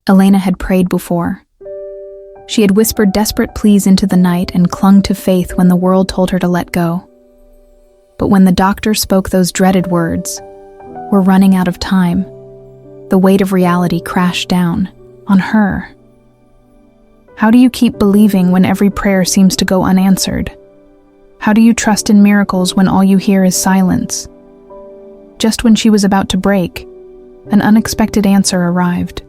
Elena had prayed before. She had whispered desperate pleas into the night and clung to faith when the world told her to let go. But when the doctor spoke those dreaded words, "We're running out of time," the weight of reality crashed down on her. How do you keep believing when every prayer seems to go unanswered? How do you trust in miracles when all you hear is silence? Just when she was about to break, an unexpected answer arrived,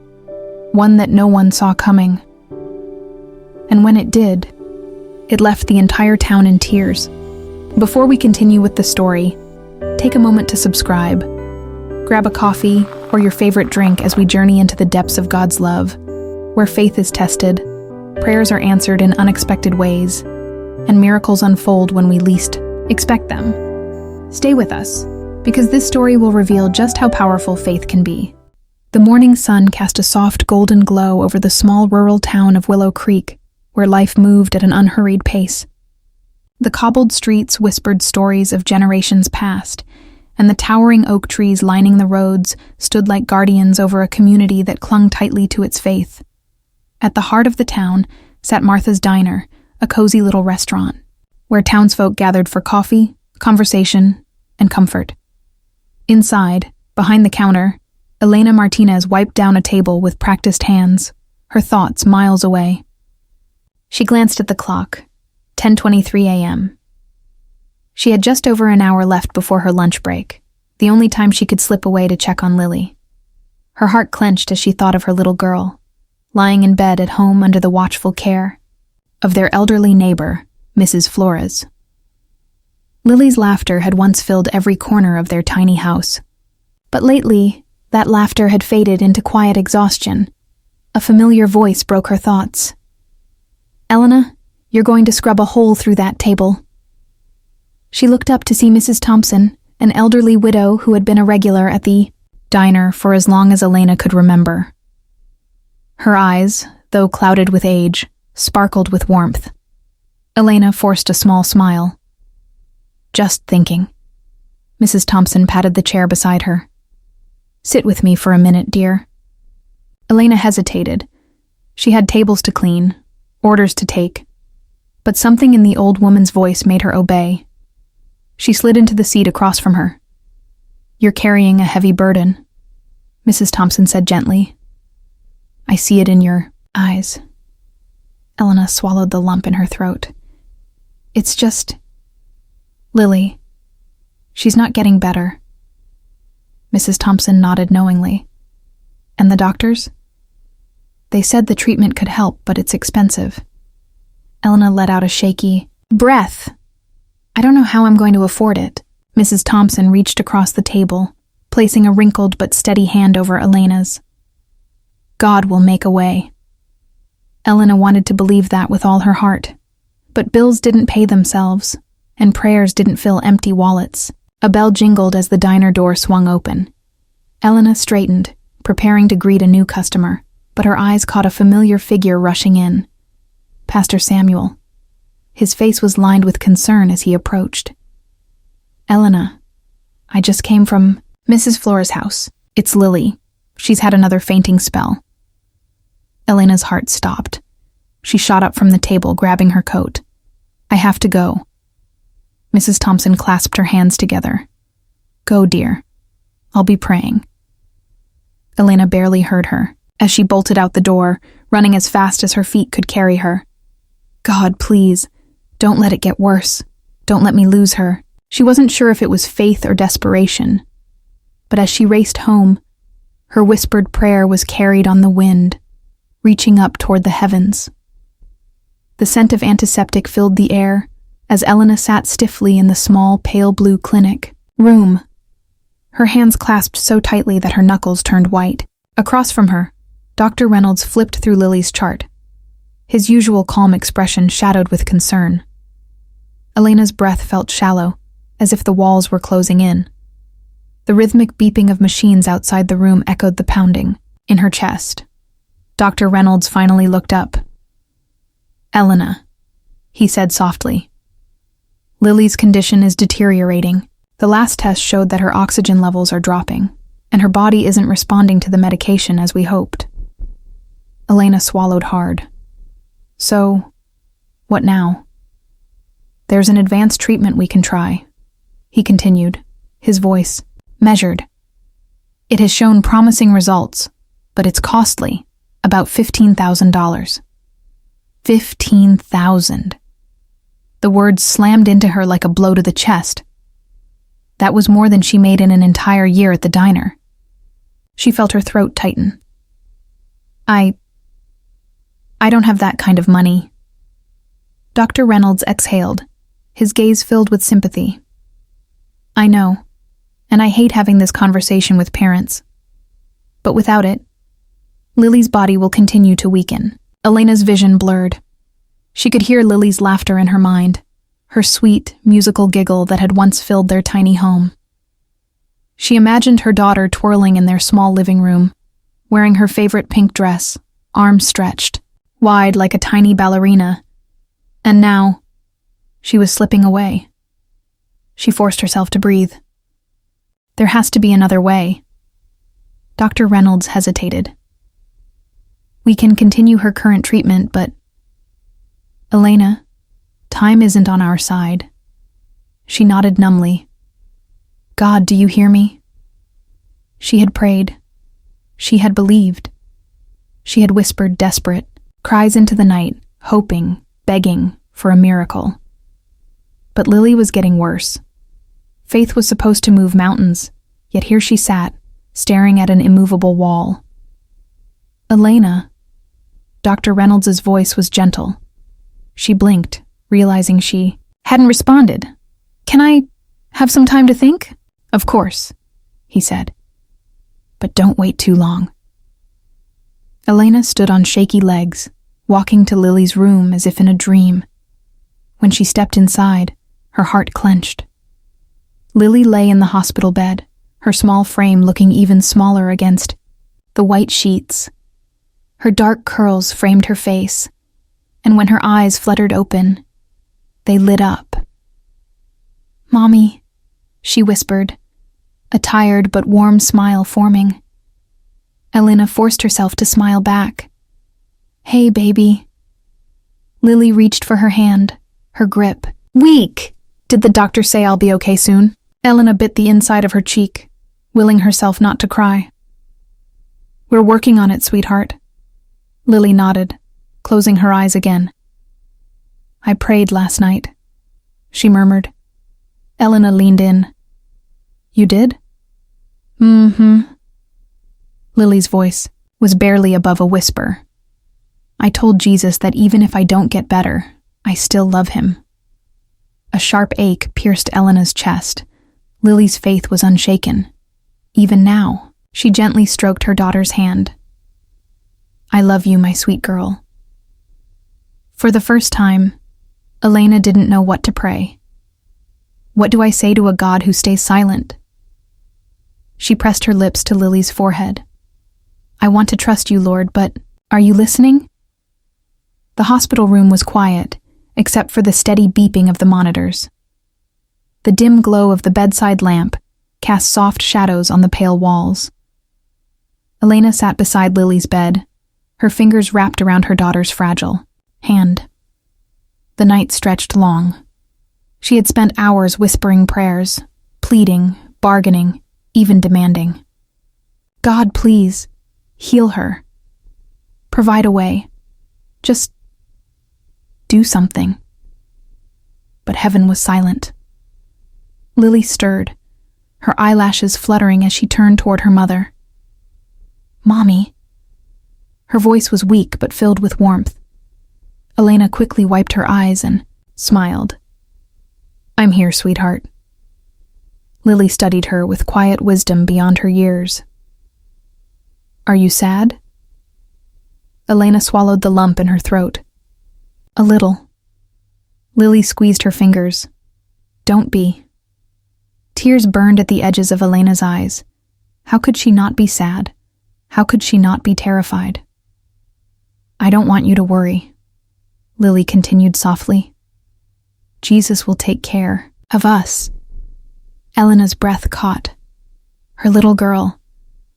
one that no one saw coming. And when it did, it left the entire town in tears. Before we continue with the story, take a moment to subscribe. Grab a coffee or your favorite drink as we journey into the depths of God's love, where faith is tested, prayers are answered in unexpected ways, and miracles unfold when we least expect them. Stay with us, because this story will reveal just how powerful faith can be. The morning sun cast a soft golden glow over the small rural town of Willow Creek, where life moved at an unhurried pace. The cobbled streets whispered stories of generations past, and the towering oak trees lining the roads stood like guardians over a community that clung tightly to its faith. At the heart of the town sat Martha's Diner, a cozy little restaurant, where townsfolk gathered for coffee, conversation, and comfort. Inside, behind the counter, Elena Martinez wiped down a table with practiced hands, her thoughts miles away. She glanced at the clock, 10:23 a.m. She had just over an hour left before her lunch break, the only time she could slip away to check on Lily. Her heart clenched as she thought of her little girl, lying in bed at home under the watchful care of their elderly neighbor, Mrs. Flores. Lily's laughter had once filled every corner of their tiny house, but lately, that laughter had faded into quiet exhaustion. A familiar voice broke her thoughts. "Elena, you're going to scrub a hole through that table." She looked up to see Mrs. Thompson, an elderly widow who had been a regular at the diner for as long as Elena could remember. Her eyes, though clouded with age, sparkled with warmth. Elena forced a small smile. "Just thinking." Mrs. Thompson patted the chair beside her. "Sit with me for a minute, dear." Elena hesitated. She had tables to clean, orders to take, but something in the old woman's voice made her obey. She slid into the seat across from her. "You're carrying a heavy burden," Mrs. Thompson said gently. "I see it in your eyes." Elena swallowed the lump in her throat. "It's just Lily. She's not getting better." Mrs. Thompson nodded knowingly. "And the doctors?" "They said the treatment could help, but it's expensive." Elena let out a shaky breath. "I don't know how I'm going to afford it." Mrs. Thompson reached across the table, placing a wrinkled but steady hand over Elena's. "God will make a way." Elena wanted to believe that with all her heart, but bills didn't pay themselves, and prayers didn't fill empty wallets. A bell jingled as the diner door swung open. Elena straightened, preparing to greet a new customer, but her eyes caught a familiar figure rushing in. Pastor Samuel. His face was lined with concern as he approached. "Elena, I just came from Mrs. Flores' house. It's Lily. She's had another fainting spell." Elena's heart stopped. She shot up from the table, grabbing her coat. "I have to go." Mrs. Thompson clasped her hands together. "Go, dear. I'll be praying." Elena barely heard her, as she bolted out the door, running as fast as her feet could carry her. "God, please, don't let it get worse. Don't let me lose her." She wasn't sure if it was faith or desperation, but as she raced home, her whispered prayer was carried on the wind, reaching up toward the heavens. The scent of antiseptic filled the air as Elena sat stiffly in the small, pale blue clinic room, her hands clasped so tightly that her knuckles turned white. Across from her, Dr. Reynolds flipped through Lily's chart, his usual calm expression shadowed with concern. Elena's breath felt shallow, as if the walls were closing in. The rhythmic beeping of machines outside the room echoed the pounding in her chest. Dr. Reynolds finally looked up. "Elena," he said softly. "Lily's condition is deteriorating. The last test showed that her oxygen levels are dropping, and her body isn't responding to the medication as we hoped." Elena swallowed hard. So, what now? There's an advanced treatment we can try, he continued, his voice measured. It has shown promising results, but it's costly, about $15,000. $15,000. The words slammed into her like a blow to the chest. That was more than she made in an entire year at the diner. She felt her throat tighten. I don't have that kind of money. Dr. Reynolds exhaled, his gaze filled with sympathy. I know, and I hate having this conversation with parents. But without it, Lily's body will continue to weaken. Elena's vision blurred. She could hear Lily's laughter in her mind, her sweet, musical giggle that had once filled their tiny home. She imagined her daughter twirling in their small living room, wearing her favorite pink dress, arms stretched, wide like a tiny ballerina. And now, she was slipping away. She forced herself to breathe. There has to be another way. Dr. Reynolds hesitated. We can continue her current treatment, but... Elena, time isn't on our side. She nodded numbly. God, do you hear me? She had prayed. She had believed. She had whispered desperate cries into the night, hoping, begging for a miracle. But Lily was getting worse. Faith was supposed to move mountains, yet here she sat, staring at an immovable wall. Elena. Dr. Reynolds' voice was gentle. She blinked, realizing she hadn't responded. Can I have some time to think? Of course, he said. But don't wait too long. Elena stood on shaky legs, walking to Lily's room as if in a dream. When she stepped inside, her heart clenched. Lily lay in the hospital bed, her small frame looking even smaller against the white sheets. Her dark curls framed her face, and when her eyes fluttered open, they lit up. Mommy, she whispered, a tired but warm smile forming. Elena forced herself to smile back. Hey, baby. Lily reached for her hand, her grip weak. Did the doctor say I'll be okay soon? Elena bit the inside of her cheek, willing herself not to cry. We're working on it, sweetheart. Lily nodded, closing her eyes again. I prayed last night, she murmured. Elena leaned in. You did? Mm-hmm. Lily's voice was barely above a whisper. I told Jesus that even if I don't get better, I still love him. A sharp ache pierced Elena's chest. Lily's faith was unshaken. Even now, she gently stroked her daughter's hand. I love you, my sweet girl. For the first time, Elena didn't know what to pray. What do I say to a God who stays silent? She pressed her lips to Lily's forehead. I want to trust you, Lord, but are you listening? The hospital room was quiet, except for the steady beeping of the monitors. The dim glow of the bedside lamp cast soft shadows on the pale walls. Elena sat beside Lily's bed, her fingers wrapped around her daughter's fragile hand. The night stretched long. She had spent hours whispering prayers, pleading, bargaining, even demanding. God, please, heal her. Provide a way. Just do something. But heaven was silent. Lily stirred, her eyelashes fluttering as she turned toward her mother. Mommy. Her voice was weak but filled with warmth. Elena quickly wiped her eyes and smiled. I'm here, sweetheart. Lily studied her with quiet wisdom beyond her years. Are you sad? Elena swallowed the lump in her throat. A little. Lily squeezed her fingers. Don't be. Tears burned at the edges of Elena's eyes. How could she not be sad? How could she not be terrified? I don't want you to worry, Lily continued softly. Jesus will take care of us. Elena's breath caught. Her little girl,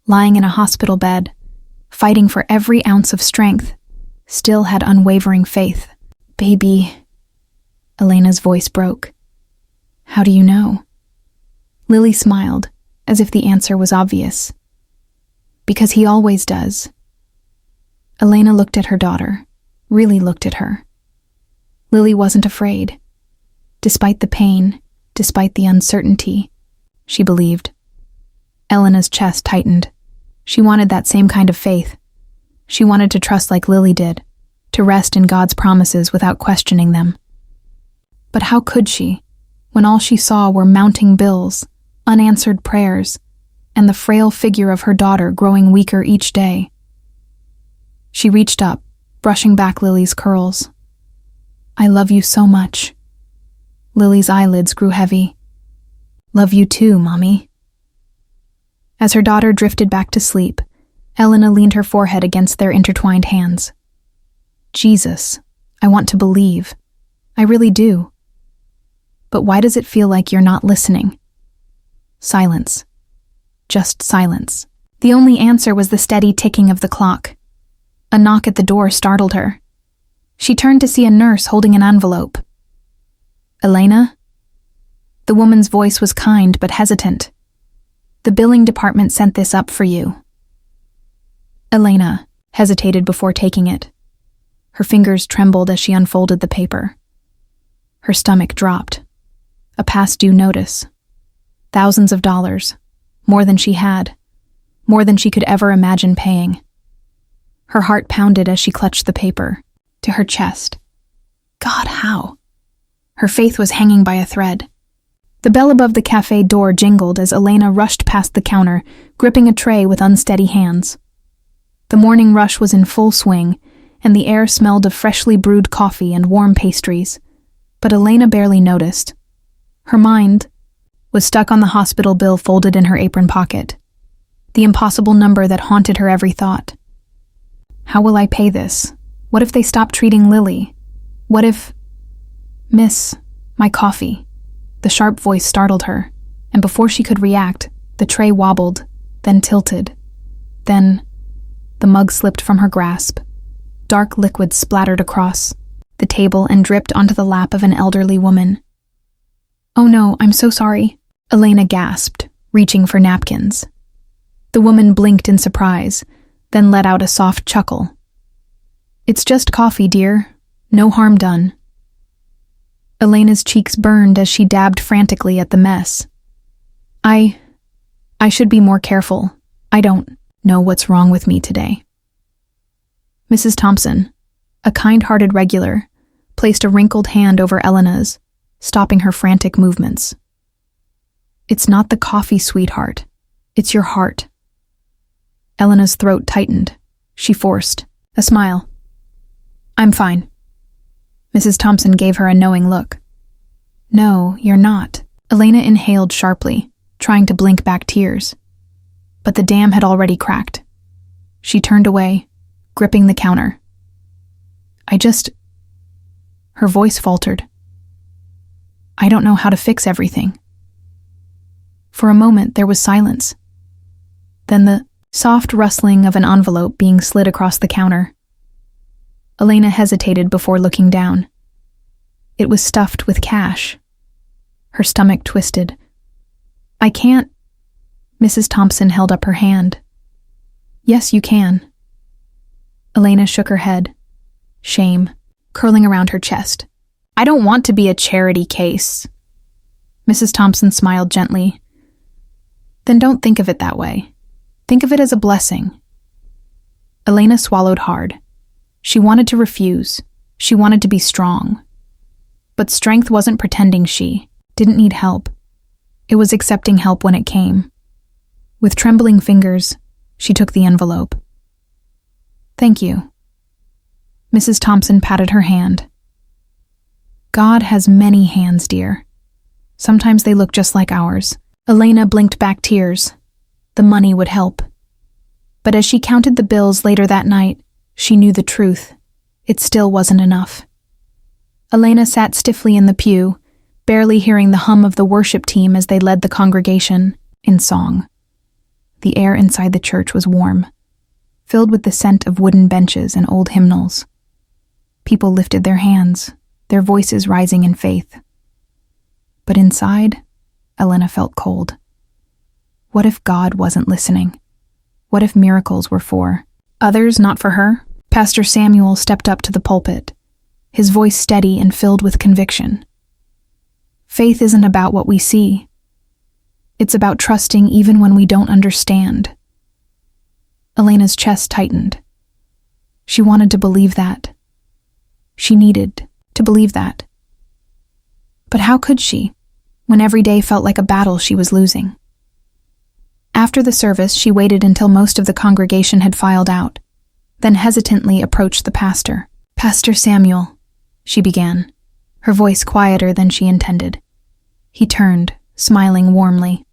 lying in a hospital bed, fighting for every ounce of strength, still had unwavering faith. "Baby," Elena's voice broke. "How do you know?" Lily smiled, as if the answer was obvious. "Because he always does." Elena looked at her daughter, really looked at her. Lily wasn't afraid. Despite the pain, despite the uncertainty, she believed. Elena's chest tightened. She wanted that same kind of faith. She wanted to trust like Lily did, to rest in God's promises without questioning them. But how could she, when all she saw were mounting bills, unanswered prayers, and the frail figure of her daughter growing weaker each day? She reached up, brushing back Lily's curls. "I love you so much." Lily's eyelids grew heavy. "Love you too, Mommy." As her daughter drifted back to sleep, Elena leaned her forehead against their intertwined hands. "Jesus, I want to believe. I really do. But why does it feel like you're not listening?" Silence. Just silence. The only answer was the steady ticking of the clock. A knock at the door startled her. She turned to see a nurse holding an envelope. "Elena?" The woman's voice was kind but hesitant. "The billing department sent this up for you." Elena hesitated before taking it. Her fingers trembled as she unfolded the paper. Her stomach dropped. A past due notice. Thousands of dollars. More than she had. More than she could ever imagine paying. Her heart pounded as she clutched the paper to her chest. God, how? Her faith was hanging by a thread. The bell above the cafe door jingled as Elena rushed past the counter, gripping a tray with unsteady hands. The morning rush was in full swing, and the air smelled of freshly brewed coffee and warm pastries. But Elena barely noticed. Her mind was stuck on the hospital bill folded in her apron pocket, the impossible number that haunted her every thought. How will I pay this? What if they stop treating Lily? What if... "Miss, my coffee." The sharp voice startled her, and before she could react, the tray wobbled, then tilted. Then, the mug slipped from her grasp. Dark liquid splattered across the table and dripped onto the lap of an elderly woman. "Oh no, I'm so sorry," Elena gasped, reaching for napkins. The woman blinked in surprise, then let out a soft chuckle. "It's just coffee, dear. No harm done." Elena's cheeks burned as she dabbed frantically at the mess. I should be more careful. I don't know what's wrong with me today." Mrs. Thompson, a kind-hearted regular, placed a wrinkled hand over Elena's, stopping her frantic movements. "It's not the coffee, sweetheart. It's your heart." Elena's throat tightened. She forced a smile. "I'm fine." Mrs. Thompson gave her a knowing look. "No, you're not." Elena inhaled sharply, trying to blink back tears. But the dam had already cracked. She turned away, gripping the counter. Her voice faltered. "I don't know how to fix everything." For a moment, there was silence. Then the soft rustling of an envelope being slid across the counter. Elena hesitated before looking down. It was stuffed with cash. Her stomach twisted. "I can't..." Mrs. Thompson held up her hand. "Yes, you can." Elena shook her head, shame curling around her chest. "I don't want to be a charity case." Mrs. Thompson smiled gently. "Then don't think of it that way. Think of it as a blessing." Elena swallowed hard. She wanted to refuse. She wanted to be strong. But strength wasn't pretending she didn't need help. It was accepting help when it came. With trembling fingers, she took the envelope. "Thank you." Mrs. Thompson patted her hand. "God has many hands, dear. Sometimes they look just like ours." Elena blinked back tears. The money would help. But as she counted the bills later that night, she knew the truth. It still wasn't enough. Elena sat stiffly in the pew, barely hearing the hum of the worship team as they led the congregation in song. The air inside the church was warm. filled with the scent of wooden benches and old hymnals. People lifted their hands, their voices rising in faith. But inside, Elena felt cold. What if God wasn't listening? What if miracles were for others, not for her? Pastor Samuel stepped up to the pulpit, his voice steady and filled with conviction. Faith isn't about what we see. It's about trusting even when we don't understand. Elena's chest tightened. She wanted to believe that. She needed to believe that. But how could she, when every day felt like a battle she was losing? After the service, she waited until most of the congregation had filed out, then hesitantly approached the pastor. "Pastor Samuel," she began, her voice quieter than she intended. He turned, smiling warmly.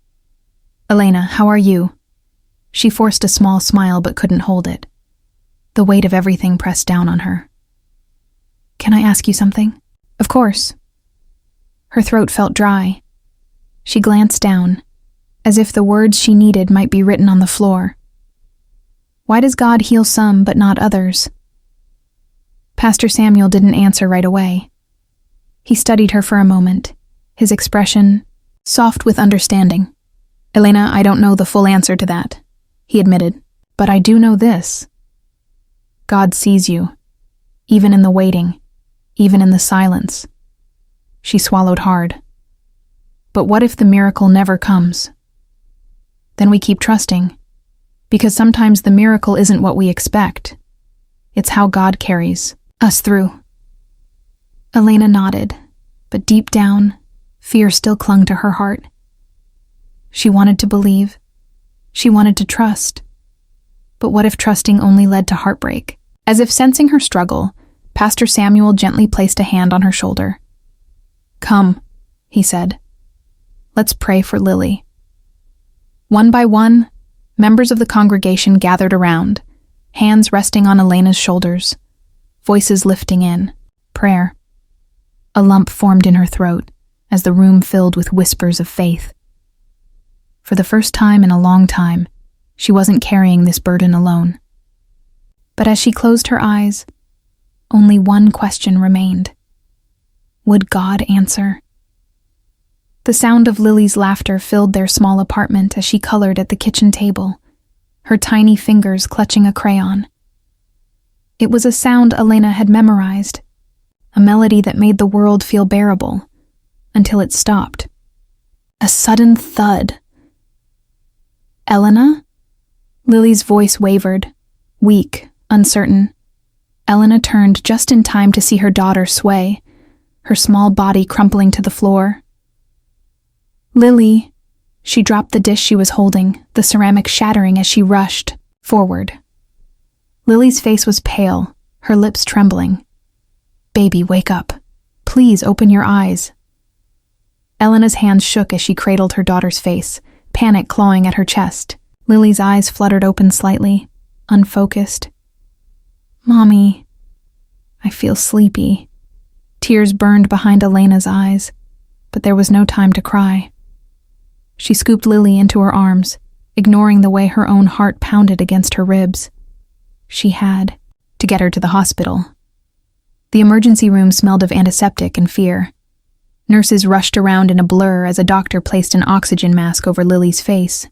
"Elena, how are you?" She forced a small smile but couldn't hold it. The weight of everything pressed down on her. "Can I ask you something?" "Of course." Her throat felt dry. She glanced down, as if the words she needed might be written on the floor. "Why does God heal some but not others?" Pastor Samuel didn't answer right away. He studied her for a moment, his expression soft with understanding. "Elena, I don't know the full answer to that," he admitted, "but I do know this. God sees you, even in the waiting, even in the silence." She swallowed hard. "But what if the miracle never comes?" "Then we keep trusting, because sometimes the miracle isn't what we expect. It's how God carries us through." Elena nodded, but deep down, fear still clung to her heart. She wanted to believe. She wanted to trust. But what if trusting only led to heartbreak? As if sensing her struggle, Pastor Samuel gently placed a hand on her shoulder. "Come," he said. "Let's pray for Lily." One by one, members of the congregation gathered around, hands resting on Elena's shoulders, voices lifting in prayer. A lump formed in her throat as the room filled with whispers of faith. For the first time in a long time, she wasn't carrying this burden alone. But as she closed her eyes, only one question remained. Would God answer? The sound of Lily's laughter filled their small apartment as she colored at the kitchen table, her tiny fingers clutching a crayon. It was a sound Elena had memorized, a melody that made the world feel bearable, until it stopped. A sudden thud. "Elena?" Lily's voice wavered, weak, uncertain. Elena turned just in time to see her daughter sway, her small body crumpling to the floor. "Lily," she dropped the dish she was holding, the ceramic shattering as she rushed forward. Lily's face was pale, her lips trembling. "Baby, wake up. Please open your eyes." Elena's hands shook as she cradled her daughter's face, panic clawing at her chest. Lily's eyes fluttered open slightly, unfocused. "Mommy, I feel sleepy." Tears burned behind Elena's eyes, but there was no time to cry. She scooped Lily into her arms, ignoring the way her own heart pounded against her ribs. She had to get her to the hospital. The emergency room smelled of antiseptic and fear. Nurses rushed around in a blur as a doctor placed an oxygen mask over Lily's face.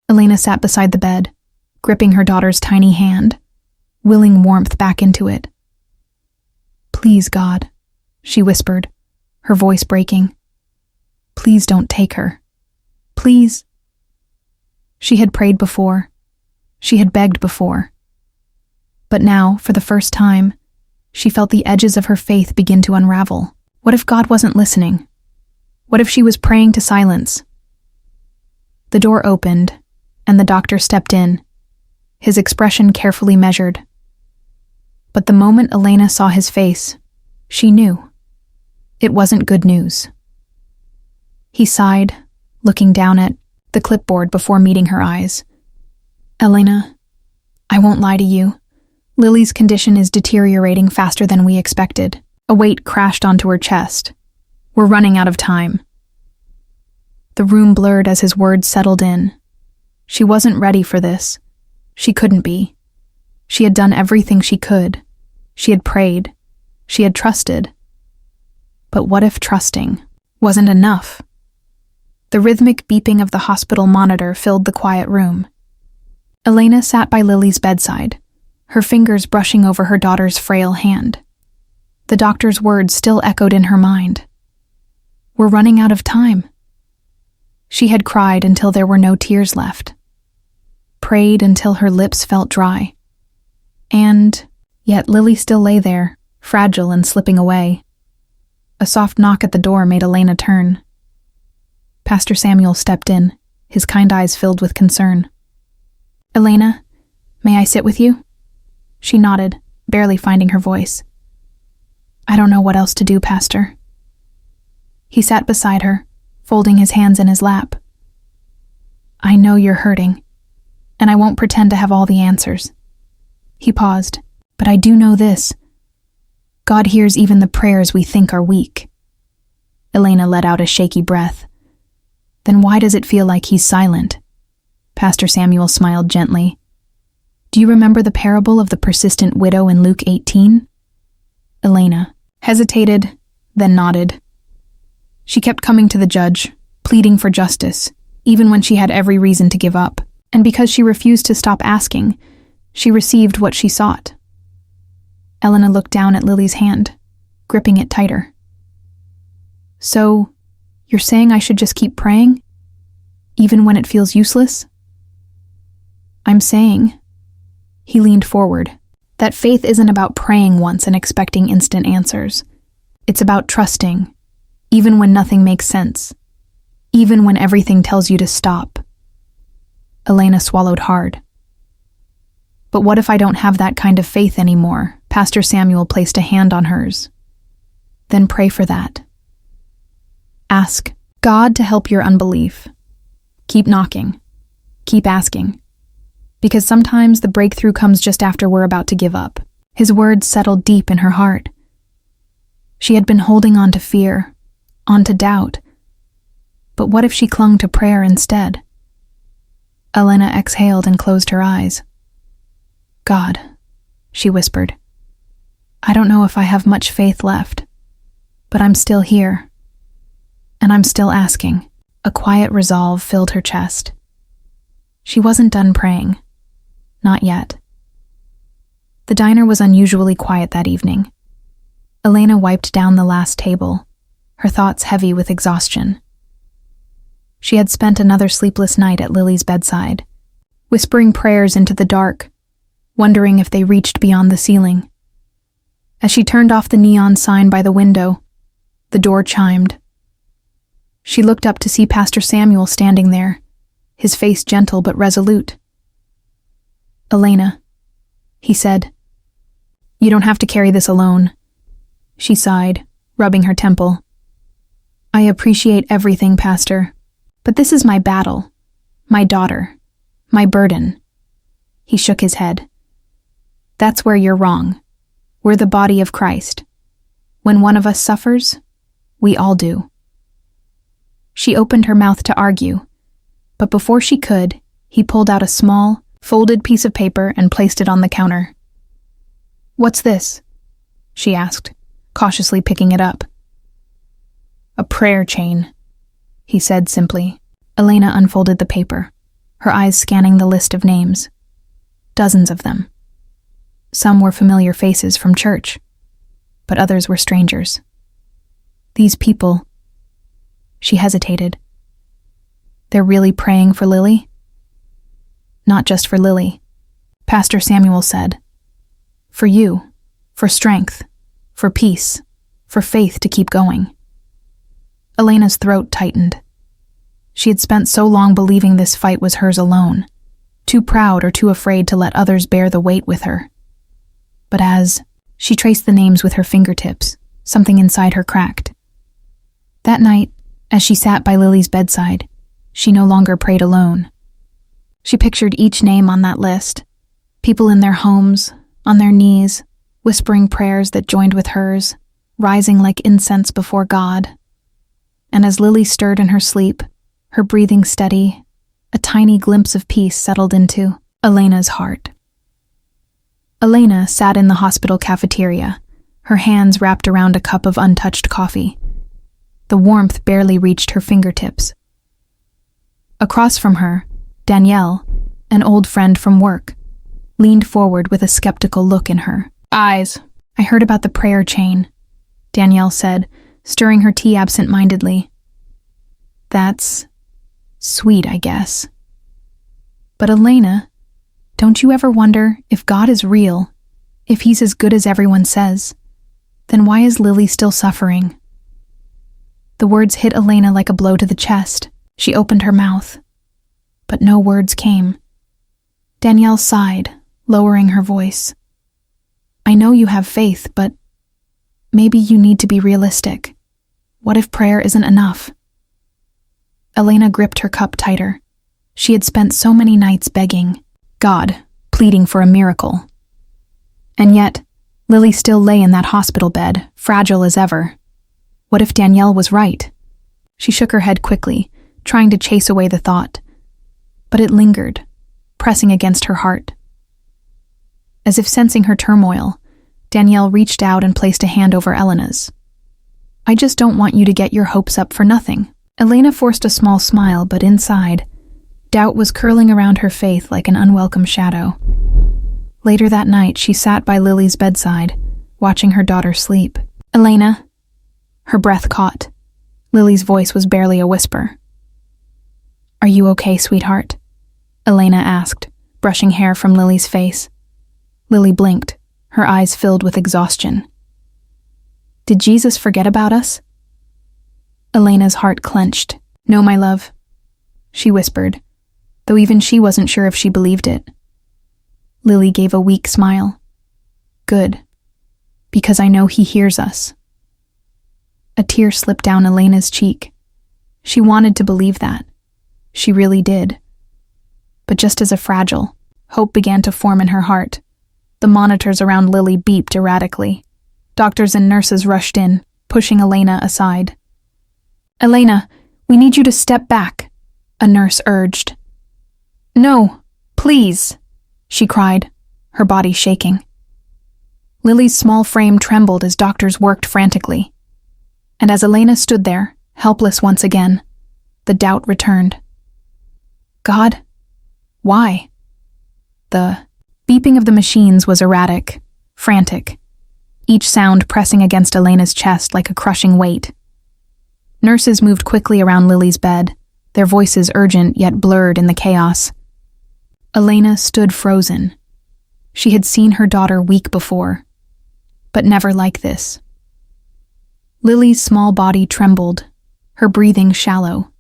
Elena sat beside the bed, gripping her daughter's tiny hand, willing warmth back into it. "Please, God," she whispered, her voice breaking. "Please don't take her. Please." She had prayed before. She had begged before. But now, for the first time, she felt the edges of her faith begin to unravel. What if God wasn't listening? What if she was praying to silence? The door opened, and the doctor stepped in, his expression carefully measured. But the moment Elena saw his face, she knew. It wasn't good news. He sighed, looking down at the clipboard before meeting her eyes. "Elena, I won't lie to you. Lily's condition is deteriorating faster than we expected." A weight crashed onto her chest. "We're running out of time." The room blurred as his words settled in. She wasn't ready for this. She couldn't be. She had done everything she could. She had prayed. She had trusted. But what if trusting wasn't enough? The rhythmic beeping of the hospital monitor filled the quiet room. Elena sat by Lily's bedside, her fingers brushing over her daughter's frail hand. The doctor's words still echoed in her mind. "We're running out of time." She had cried until there were no tears left, prayed until her lips felt dry. And yet Lily still lay there, fragile and slipping away. A soft knock at the door made Elena turn. Pastor Samuel stepped in, his kind eyes filled with concern. "Elena, may I sit with you?" She nodded, barely finding her voice. "I don't know what else to do, Pastor." He sat beside her, folding his hands in his lap. "I know you're hurting, and I won't pretend to have all the answers." He paused. "But I do know this. God hears even the prayers we think are weak." Elena let out a shaky breath. "Then why does it feel like he's silent?" Pastor Samuel smiled gently. "Do you remember the parable of the persistent widow in Luke 18? Elena hesitated, then nodded. She kept coming to the judge, pleading for justice, even when she had every reason to give up. And because she refused to stop asking, she received what she sought. Elena looked down at Lily's hand, gripping it tighter. "So, you're saying I should just keep praying, even when it feels useless?" "I'm saying," he leaned forward, "that faith isn't about praying once and expecting instant answers. It's about trusting, even when nothing makes sense, even when everything tells you to stop." Elena swallowed hard. "But what if I don't have that kind of faith anymore?" Pastor Samuel placed a hand on hers. "Then pray for that. Ask God to help your unbelief. Keep knocking. Keep asking. Because sometimes the breakthrough comes just after we're about to give up." His words settled deep in her heart. She had been holding on to fear, on to doubt. But what if she clung to prayer instead? Elena exhaled and closed her eyes. "God," she whispered, "I don't know if I have much faith left, but I'm still here. And I'm still asking." A quiet resolve filled her chest. She wasn't done praying. Not yet. The diner was unusually quiet that evening. Elena wiped down the last table, her thoughts heavy with exhaustion. She had spent another sleepless night at Lily's bedside, whispering prayers into the dark, wondering if they reached beyond the ceiling. As she turned off the neon sign by the window, the door chimed. She looked up to see Pastor Samuel standing there, his face gentle but resolute. "Elena," he said, "you don't have to carry this alone." She sighed, rubbing her temple. "I appreciate everything, Pastor, but this is my battle, my daughter, my burden." He shook his head. "That's where you're wrong. We're the body of Christ. When one of us suffers, we all do." She opened her mouth to argue, but before she could, he pulled out a small, folded piece of paper and placed it on the counter. "What's this?" she asked, cautiously picking it up. "A prayer chain," he said simply. Elena unfolded the paper, her eyes scanning the list of names. Dozens of them. Some were familiar faces from church, but others were strangers. These people... She hesitated. "They're really praying for Lily?" "Not just for Lily," Pastor Samuel said. "For you, for strength, for peace, for faith to keep going." Elena's throat tightened. She had spent so long believing this fight was hers alone, too proud or too afraid to let others bear the weight with her. But as she traced the names with her fingertips, something inside her cracked. That night, as she sat by Lily's bedside, she no longer prayed alone. She pictured each name on that list, people in their homes, on their knees, whispering prayers that joined with hers, rising like incense before God. And as Lily stirred in her sleep, her breathing steady, a tiny glimpse of peace settled into Elena's heart. Elena sat in the hospital cafeteria, her hands wrapped around a cup of untouched coffee. The warmth barely reached her fingertips. Across from her, Danielle, an old friend from work, leaned forward with a skeptical look in her eyes. "I heard about the prayer chain," Danielle said, stirring her tea absent-mindedly. "That's sweet, I guess. But Elena, don't you ever wonder if God is real, if he's as good as everyone says? Then why is Lily still suffering?" The words hit Elena like a blow to the chest. She opened her mouth, but no words came. Danielle sighed, lowering her voice. "I know you have faith, but maybe you need to be realistic. What if prayer isn't enough?" Elena gripped her cup tighter. She had spent so many nights begging God, pleading for a miracle. And yet, Lily still lay in that hospital bed, fragile as ever. What if Danielle was right? She shook her head quickly, trying to chase away the thought. But it lingered, pressing against her heart. As if sensing her turmoil, Danielle reached out and placed a hand over Elena's. "I just don't want you to get your hopes up for nothing." Elena forced a small smile, but inside, doubt was curling around her faith like an unwelcome shadow. Later that night, she sat by Lily's bedside, watching her daughter sleep. "Elena," her breath caught. Lily's voice was barely a whisper. "Are you okay, sweetheart?" Elena asked, brushing hair from Lily's face. Lily blinked, her eyes filled with exhaustion. "Did Jesus forget about us?" Elena's heart clenched. "No, my love," she whispered, though even she wasn't sure if she believed it. Lily gave a weak smile. "Good, because I know he hears us." A tear slipped down Elena's cheek. She wanted to believe that. She really did. But just as a fragile, hope began to form in her heart. The monitors around Lily beeped erratically. Doctors and nurses rushed in, pushing Elena aside. "Elena, we need you to step back," a nurse urged. "No, please," she cried, her body shaking. Lily's small frame trembled as doctors worked frantically. And as Elena stood there, helpless once again, the doubt returned. God? Why? The beeping of the machines was erratic, frantic, each sound pressing against Elena's chest like a crushing weight. Nurses moved quickly around Lily's bed, their voices urgent yet blurred in the chaos. Elena stood frozen. She had seen her daughter week before, but never like this. Lily's small body trembled, her breathing shallow.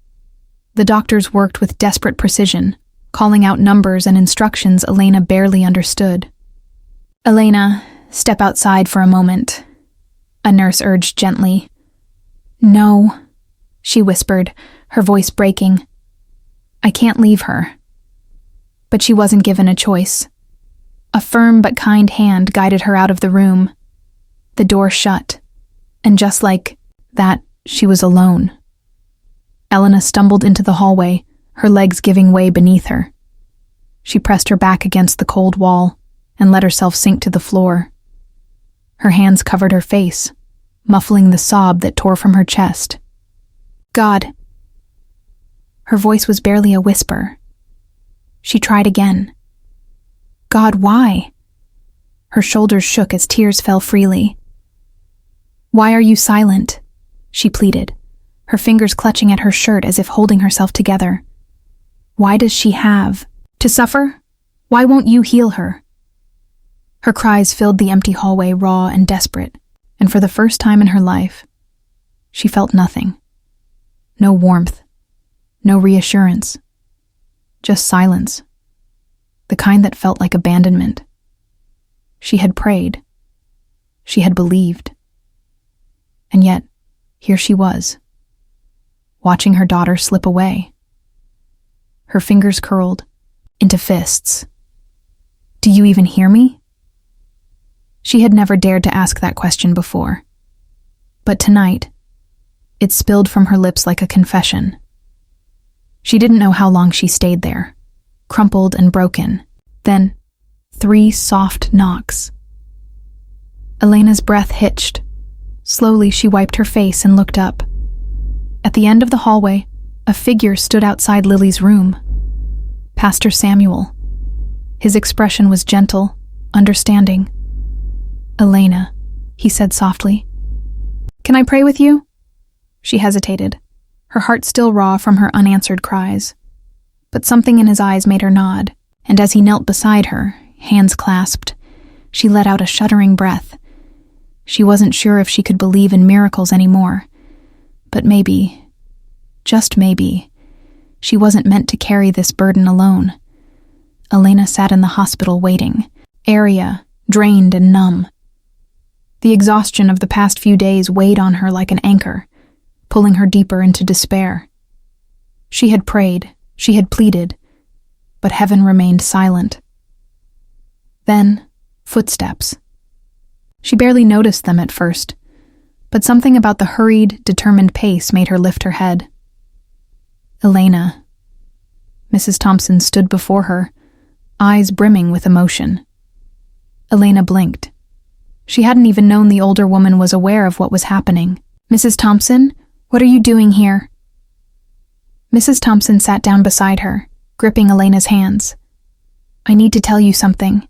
The doctors worked with desperate precision, calling out numbers and instructions Elena barely understood. "Elena, step outside for a moment," a nurse urged gently. "No," she whispered, her voice breaking. "I can't leave her." But she wasn't given a choice. A firm but kind hand guided her out of the room. The door shut, and just like that, she was alone. Elena stumbled into the hallway, her legs giving way beneath her. She pressed her back against the cold wall and let herself sink to the floor. Her hands covered her face, muffling the sob that tore from her chest. "God." Her voice was barely a whisper. She tried again. "God, why?" Her shoulders shook as tears fell freely. "Why are you silent?" she pleaded, her fingers clutching at her shirt as if holding herself together. "Why does she have to suffer? Why won't you heal her?" Her cries filled the empty hallway, raw and desperate, and for the first time in her life, she felt nothing. No warmth, no reassurance, just silence, the kind that felt like abandonment. She had prayed. She had believed. And yet, here she was, watching her daughter slip away. Her fingers curled into fists. "Do you even hear me?" She had never dared to ask that question before. But tonight, it spilled from her lips like a confession. She didn't know how long she stayed there, crumpled and broken. Then, 3 soft knocks. Elena's breath hitched. Slowly, she wiped her face and looked up. At the end of the hallway, a figure stood outside Lily's room. Pastor Samuel. His expression was gentle, understanding. "Elena," he said softly. "Can I pray with you?" She hesitated, her heart still raw from her unanswered cries. But something in his eyes made her nod, and as he knelt beside her, hands clasped, she let out a shuddering breath. She wasn't sure if she could believe in miracles anymore, but maybe, just maybe, she wasn't meant to carry this burden alone. Elena sat in the hospital waiting, area, drained and numb. The exhaustion of the past few days weighed on her like an anchor, pulling her deeper into despair. She had prayed, she had pleaded, but heaven remained silent. Then, footsteps. She barely noticed them at first, but something about the hurried, determined pace made her lift her head. Elena. Mrs. Thompson stood before her, eyes brimming with emotion. Elena blinked. She hadn't even known the older woman was aware of what was happening. "Mrs. Thompson, what are you doing here?" Mrs. Thompson sat down beside her, gripping Elena's hands. "I need to tell you something."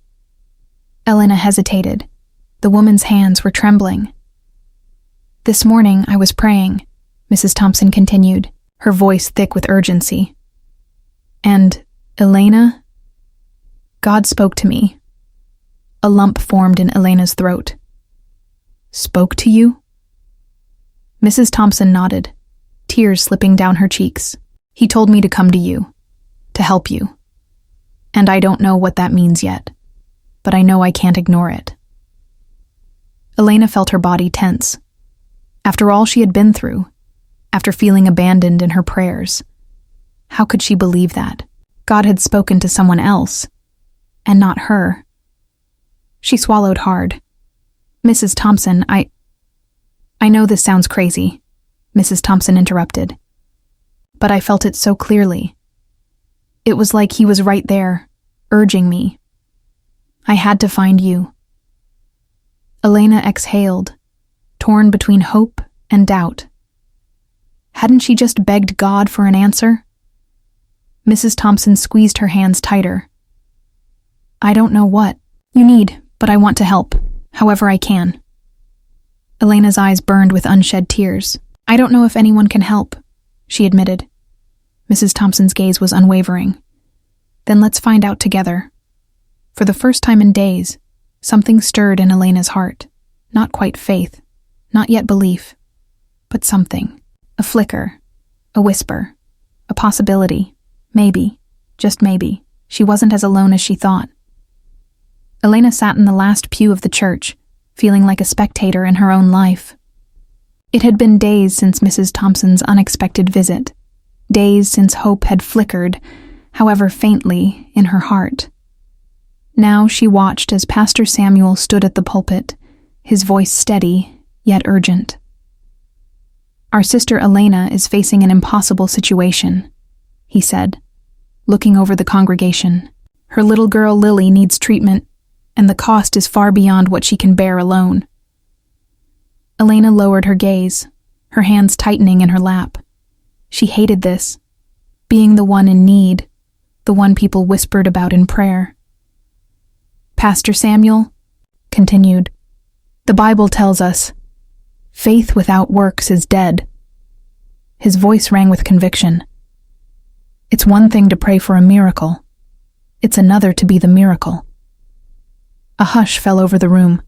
Elena hesitated. The woman's hands were trembling. "This morning I was praying," Mrs. Thompson continued, her voice thick with urgency. "And, Elena, God spoke to me." A lump formed in Elena's throat. "Spoke to you?" Mrs. Thompson nodded, tears slipping down her cheeks. "He told me to come to you, to help you. And I don't know what that means yet, but I know I can't ignore it." Elena felt her body tense. After all she had been through, after feeling abandoned in her prayers, how could she believe that God had spoken to someone else, and not her? She swallowed hard. "Mrs. Thompson, I know this sounds crazy," Mrs. Thompson interrupted, "but I felt it so clearly. It was like he was right there, urging me. I had to find you." Elena exhaled, torn between hope and doubt. Hadn't she just begged God for an answer? Mrs. Thompson squeezed her hands tighter. "I don't know what you need, but I want to help, however I can." Elena's eyes burned with unshed tears. "I don't know if anyone can help," she admitted. Mrs. Thompson's gaze was unwavering. "Then let's find out together." For the first time in days, something stirred in Elena's heart. Not quite faith, not yet belief, but something. A flicker, a whisper, a possibility. Maybe, just maybe, she wasn't as alone as she thought. Elena sat in the last pew of the church, feeling like a spectator in her own life. It had been days since Mrs. Thompson's unexpected visit, days since hope had flickered, however faintly, in her heart. Now she watched as Pastor Samuel stood at the pulpit, his voice steady, yet urgent. "Our sister Elena is facing an impossible situation," he said, looking over the congregation. "Her little girl Lily needs treatment, and the cost is far beyond what she can bear alone." Elena lowered her gaze, her hands tightening in her lap. She hated this, being the one in need, the one people whispered about in prayer. "Pastor Samuel," continued, "the Bible tells us, faith without works is dead." His voice rang with conviction. "It's one thing to pray for a miracle. It's another to be the miracle." A hush fell over the room.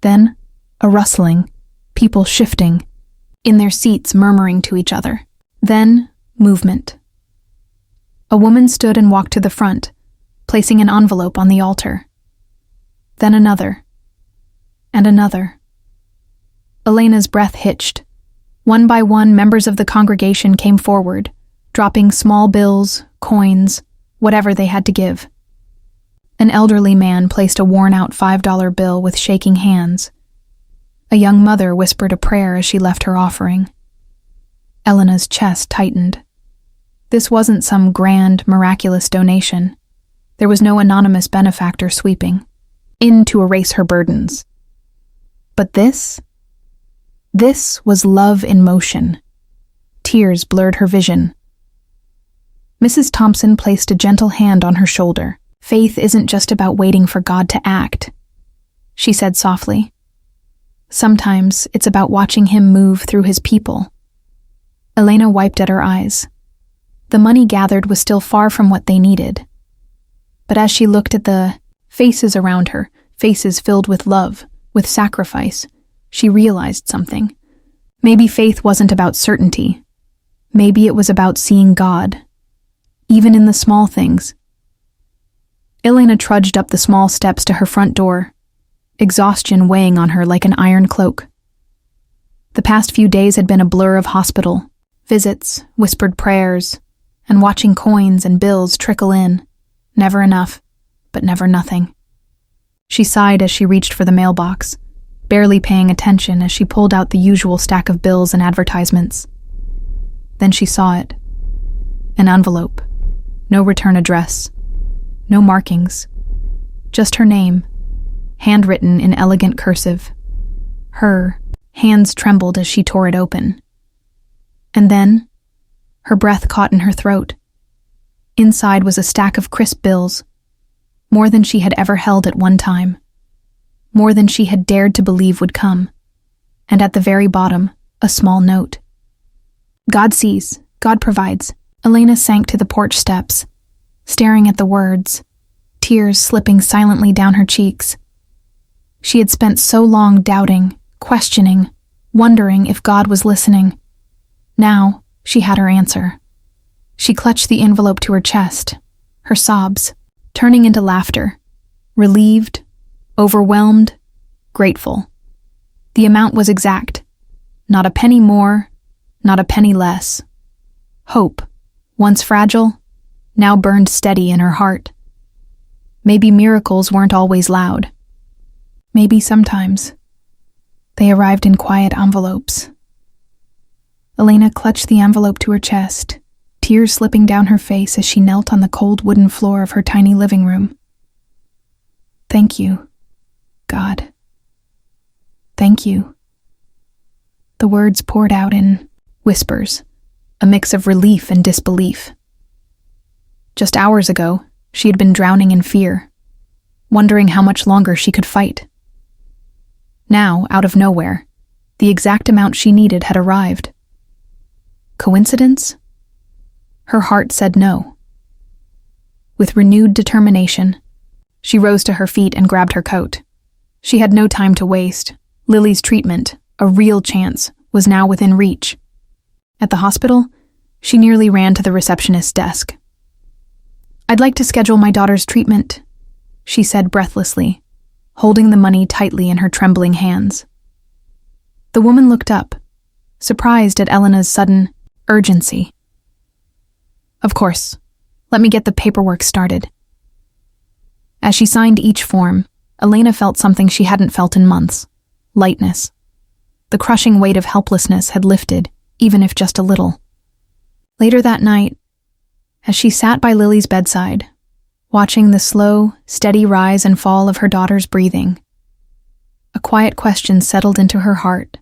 Then, a rustling, people shifting, in their seats murmuring to each other. Then, movement. A woman stood and walked to the front, placing an envelope on the altar. Then another. And another. Elena's breath hitched. One by one, members of the congregation came forward, dropping small bills, coins, whatever they had to give. An elderly man placed a worn-out $5 bill with shaking hands. A young mother whispered a prayer as she left her offering. Elena's chest tightened. This wasn't some grand, miraculous donation. There was no anonymous benefactor sweeping in to erase her burdens. But this was love in motion. Tears blurred her vision. Mrs. Thompson placed a gentle hand on her shoulder. Faith isn't just about waiting for God to act, she said softly. Sometimes it's about watching him move through his people. Elena wiped at her eyes. The money gathered was still far from what they needed. But as she looked at the faces around her, faces filled with love, with sacrifice, she realized something. Maybe faith wasn't about certainty. Maybe it was about seeing God, even in the small things. Elena trudged up the small steps to her front door, exhaustion weighing on her like an iron cloak. The past few days had been a blur of hospital, visits, whispered prayers, and watching coins and bills trickle in. Never enough, but never nothing. She sighed as she reached for the mailbox, barely paying attention as she pulled out the usual stack of bills and advertisements. Then she saw it. An envelope. No return address. No markings. Just her name, handwritten in elegant cursive. Her hands trembled as she tore it open. And then, her breath caught in her throat. Inside was a stack of crisp bills, more than she had ever held at one time, more than she had dared to believe would come, and at the very bottom, a small note. God sees, God provides. Elena sank to the porch steps, staring at the words, tears slipping silently down her cheeks. She had spent so long doubting, questioning, wondering if God was listening. Now, she had her answer. She clutched the envelope to her chest, her sobs turning into laughter, relieved, overwhelmed, grateful. The amount was exact. Not a penny more, not a penny less. Hope, once fragile, now burned steady in her heart. Maybe miracles weren't always loud. Maybe sometimes they arrived in quiet envelopes. Elena clutched the envelope to her chest, tears slipping down her face as she knelt on the cold wooden floor of her tiny living room. Thank you, God. Thank you. The words poured out in whispers, a mix of relief and disbelief. Just hours ago, she had been drowning in fear, wondering how much longer she could fight. Now, out of nowhere, the exact amount she needed had arrived. Coincidence? Her heart said no. With renewed determination, she rose to her feet and grabbed her coat. She had no time to waste. Lily's treatment, a real chance, was now within reach. At the hospital, she nearly ran to the receptionist's desk. "I'd like to schedule my daughter's treatment," she said breathlessly, holding the money tightly in her trembling hands. The woman looked up, surprised at Elena's sudden urgency. "Of course. Let me get the paperwork started." As she signed each form, Elena felt something she hadn't felt in months: lightness. The crushing weight of helplessness had lifted, even if just a little. Later that night, as she sat by Lily's bedside, watching the slow, steady rise and fall of her daughter's breathing, a quiet question settled into her heart.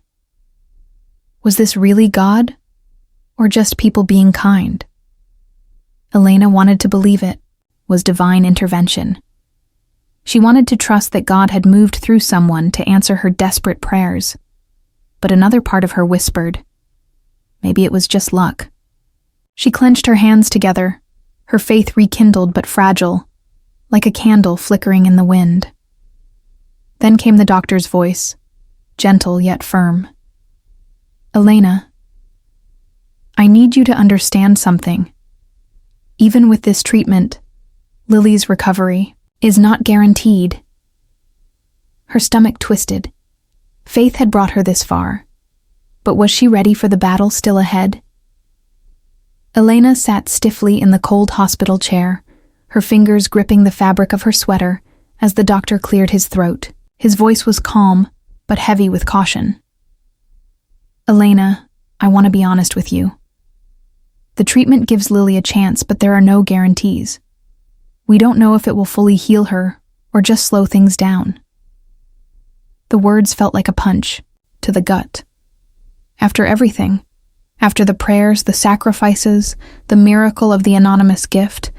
Was this really God, or just people being kind? Elena wanted to believe it was divine intervention. She wanted to trust that God had moved through someone to answer her desperate prayers. But another part of her whispered, maybe it was just luck. She clenched her hands together, her faith rekindled but fragile, like a candle flickering in the wind. Then came the doctor's voice, gentle yet firm. "Elena, I need you to understand something. Even with this treatment, Lily's recovery is not guaranteed." Her stomach twisted. Faith had brought her this far, but was she ready for the battle still ahead? Elena sat stiffly in the cold hospital chair, her fingers gripping the fabric of her sweater as the doctor cleared his throat. His voice was calm, but heavy with caution. "Elena, I want to be honest with you. The treatment gives Lily a chance, but there are no guarantees. We don't know if it will fully heal her or just slow things down." The words felt like a punch to the gut. After everything, after the prayers, the sacrifices, the miracle of the anonymous gift,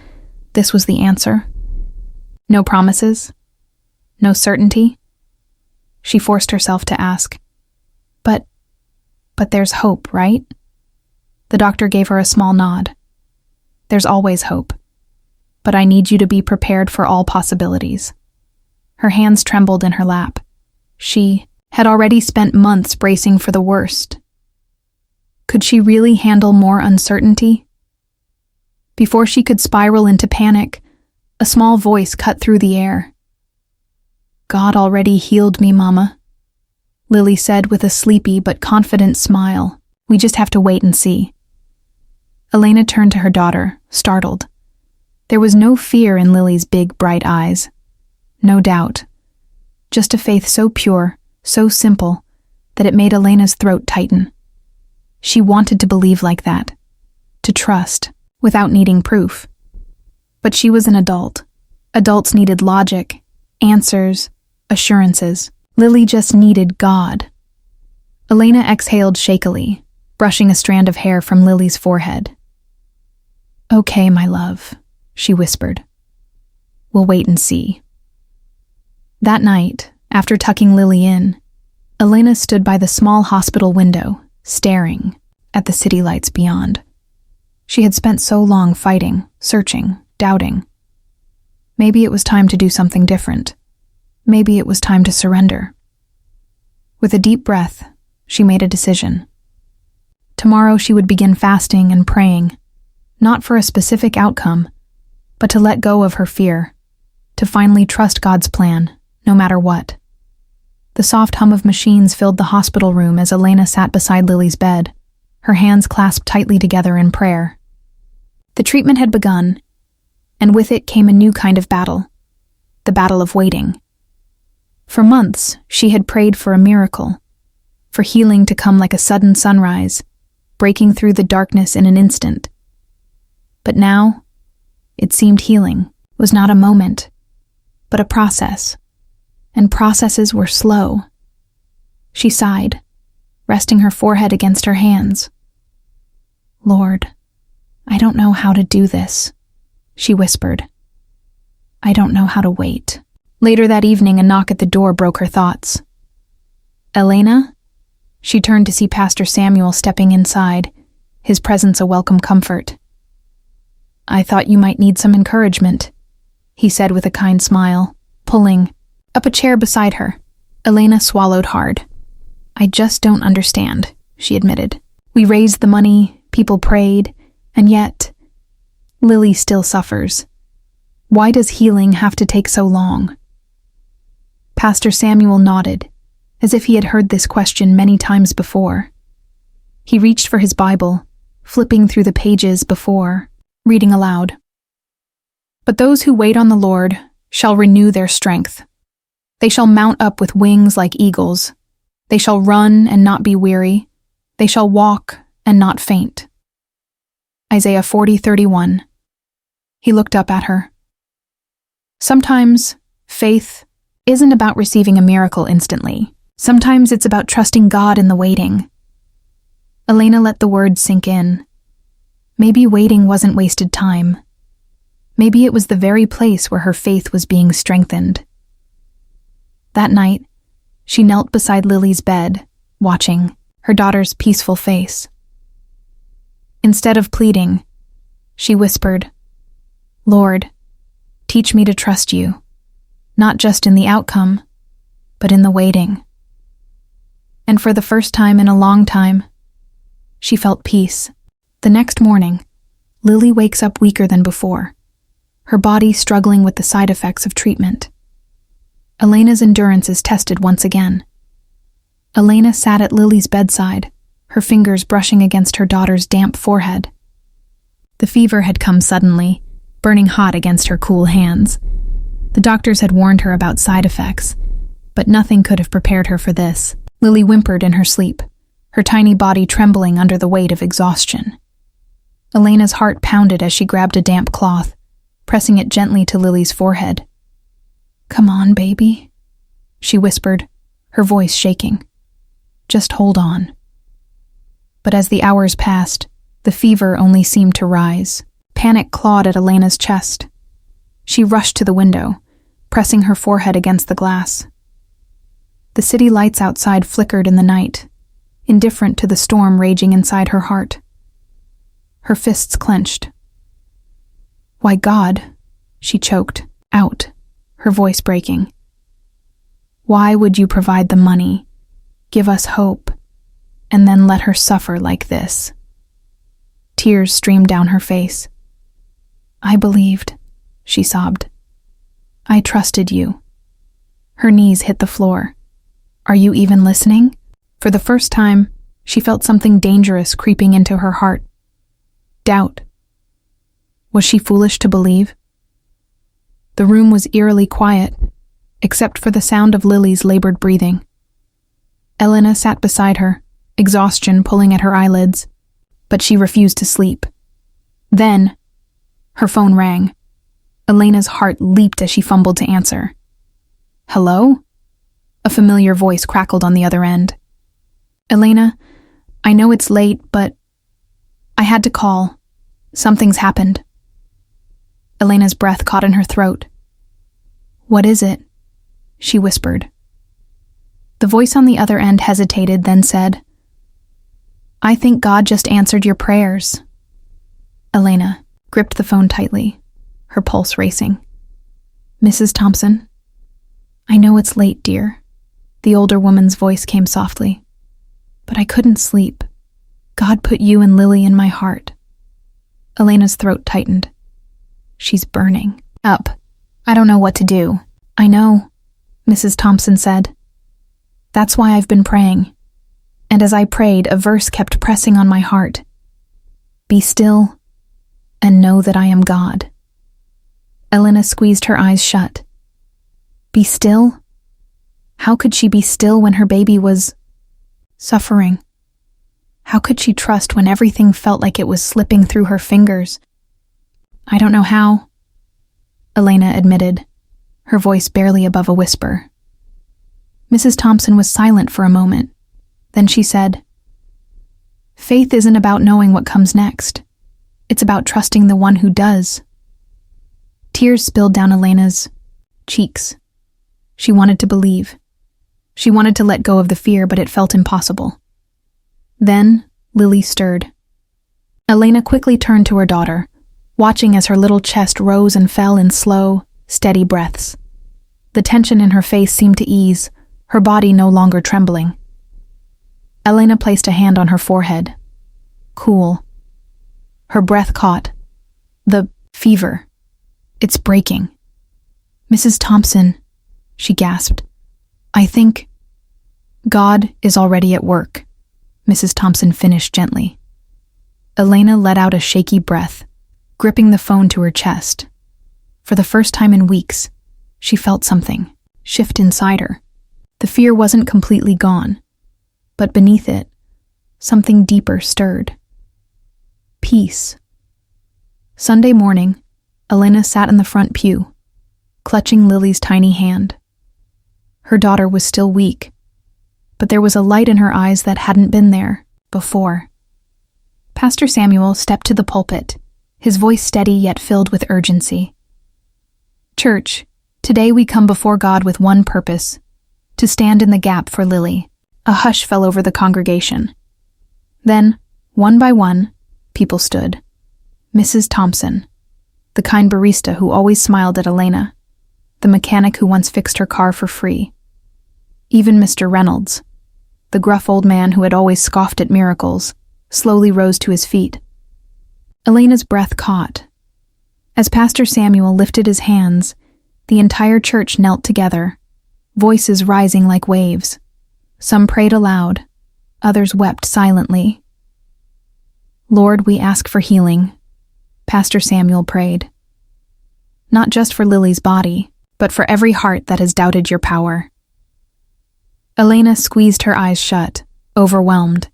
this was the answer. No promises, no certainty. She forced herself to ask, But there's hope, right?" The doctor gave her a small nod. "There's always hope. But I need you to be prepared for all possibilities." Her hands trembled in her lap. She had already spent months bracing for the worst. Could she really handle more uncertainty? Before she could spiral into panic, a small voice cut through the air. "God already healed me, Mama," Lily said with a sleepy but confident smile. "We just have to wait and see." Elena turned to her daughter, startled. There was no fear in Lily's big, bright eyes. No doubt. Just a faith so pure, so simple, that it made Elena's throat tighten. She wanted to believe like that, to trust, without needing proof. But she was an adult. Adults needed logic, answers, assurances. Lily just needed God. Elena exhaled shakily, brushing a strand of hair from Lily's forehead. "Okay, my love," she whispered. "We'll wait and see." That night, after tucking Lily in, Elena stood by the small hospital window, staring at the city lights beyond. She had spent so long fighting, searching, doubting. Maybe it was time to do something different. Maybe it was time to surrender. With a deep breath, she made a decision. Tomorrow she would begin fasting and praying, not for a specific outcome, but to let go of her fear, to finally trust God's plan, no matter what. The soft hum of machines filled the hospital room as Elena sat beside Lily's bed, her hands clasped tightly together in prayer. The treatment had begun, and with it came a new kind of battle, the battle of waiting. For months, she had prayed for a miracle, for healing to come like a sudden sunrise, breaking through the darkness in an instant. But now, it seemed healing was not a moment, but a process, and processes were slow. She sighed, resting her forehead against her hands. "Lord, I don't know how to do this," she whispered. "I don't know how to wait." Later that evening, a knock at the door broke her thoughts. "Elena?" She turned to see Pastor Samuel stepping inside, his presence a welcome comfort. "I thought you might need some encouragement," he said with a kind smile, pulling up a chair beside her. Elena swallowed hard. "I just don't understand," she admitted. "We raised the money, people prayed, and yet Lily still suffers. Why does healing have to take so long?" Pastor Samuel nodded, as if he had heard this question many times before. He reached for his Bible, flipping through the pages before, reading aloud. "But those who wait on the Lord shall renew their strength. They shall mount up with wings like eagles. They shall run and not be weary. They shall walk and not faint." Isaiah 40:31. He looked up at her. Sometimes faith isn't about receiving a miracle instantly. Sometimes it's about trusting God in the waiting. Elena let the words sink in. Maybe waiting wasn't wasted time. Maybe it was the very place where her faith was being strengthened. That night, she knelt beside Lily's bed, watching her daughter's peaceful face. Instead of pleading, she whispered, "Lord, teach me to trust you, not just in the outcome, but in the waiting." And for the first time in a long time, she felt peace. The next morning, Lily wakes up weaker than before, her body struggling with the side effects of treatment. Elena's endurance is tested once again. Elena sat at Lily's bedside, her fingers brushing against her daughter's damp forehead. The fever had come suddenly, burning hot against her cool hands. The doctors had warned her about side effects, but nothing could have prepared her for this. Lily whimpered in her sleep, her tiny body trembling under the weight of exhaustion. Elena's heart pounded as she grabbed a damp cloth, pressing it gently to Lily's forehead. "Come on, baby," she whispered, her voice shaking. "Just hold on." But as the hours passed, the fever only seemed to rise. Panic clawed at Elena's chest. She rushed to the window, pressing her forehead against the glass. The city lights outside flickered in the night, indifferent to the storm raging inside her heart. Her fists clenched. "Why, God," she choked out, her voice breaking. "Why would you provide the money, give us hope, and then let her suffer like this?" Tears streamed down her face. "I believed," she sobbed. "I trusted you." Her knees hit the floor. "Are you even listening?" For the first time, she felt something dangerous creeping into her heart. Doubt. Was she foolish to believe? The room was eerily quiet, except for the sound of Lily's labored breathing. Elena sat beside her, exhaustion pulling at her eyelids, but she refused to sleep. Then, her phone rang. Elena's heart leaped as she fumbled to answer. "Hello?" A familiar voice crackled on the other end. "Elena, I know it's late, but I had to call. Something's happened." Elena's breath caught in her throat. "What is it?" she whispered. The voice on the other end hesitated, then said, "I think God just answered your prayers." Elena gripped the phone tightly, her pulse racing. "Mrs. Thompson?" "I know it's late, dear." The older woman's voice came softly. "But I couldn't sleep. God put you and Lily in my heart." Elena's throat tightened. "She's burning up. I don't know what to do." "I know," Mrs. Thompson said. "That's why I've been praying." And as I prayed, a verse kept pressing on my heart. "Be still and know that I am God." Elena squeezed her eyes shut. Be still? How could she be still when her baby was suffering? How could she trust when everything felt like it was slipping through her fingers? "I don't know how," Elena admitted, her voice barely above a whisper. Mrs. Thompson was silent for a moment. Then she said, "Faith isn't about knowing what comes next. It's about trusting the one who does." Tears spilled down Elena's cheeks. She wanted to believe. She wanted to let go of the fear, but it felt impossible. Then Lily stirred. Elena quickly turned to her daughter, watching as her little chest rose and fell in slow, steady breaths. The tension in her face seemed to ease, her body no longer trembling. Elena placed a hand on her forehead. Cool. Her breath caught. The fever. It's breaking. "Mrs. Thompson," she gasped. "I think God is already at work," Mrs. Thompson finished gently. Elena let out a shaky breath, gripping the phone to her chest. For the first time in weeks, she felt something shift inside her. The fear wasn't completely gone, but beneath it, something deeper stirred. Peace. Sunday morning, Elena sat in the front pew, clutching Lily's tiny hand. Her daughter was still weak, but there was a light in her eyes that hadn't been there before. Pastor Samuel stepped to the pulpit, his voice steady yet filled with urgency. "Church, today we come before God with one purpose, to stand in the gap for Lily." A hush fell over the congregation. Then, one by one, people stood. Mrs. Thompson, the kind barista who always smiled at Elena, the mechanic who once fixed her car for free. Even Mr. Reynolds, the gruff old man who had always scoffed at miracles, slowly rose to his feet. Elena's breath caught. As Pastor Samuel lifted his hands, the entire church knelt together, voices rising like waves. Some prayed aloud, others wept silently. "Lord, we ask for healing," Pastor Samuel prayed. "Not just for Lily's body, but for every heart that has doubted your power." Elena squeezed her eyes shut, overwhelmed.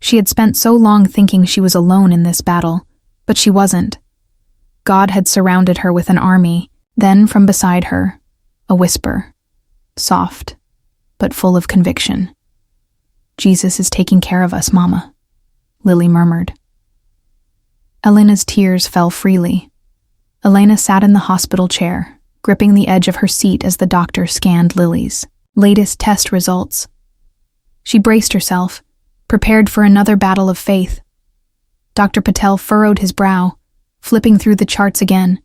She had spent so long thinking she was alone in this battle, but she wasn't. God had surrounded her with an army. Then, from beside her, a whisper, soft, but full of conviction. "Jesus is taking care of us, Mama," Lily murmured. Elena's tears fell freely. Elena sat in the hospital chair, gripping the edge of her seat as the doctor scanned Lily's latest test results. She braced herself, prepared for another battle of faith. Dr. Patel furrowed his brow, flipping through the charts again.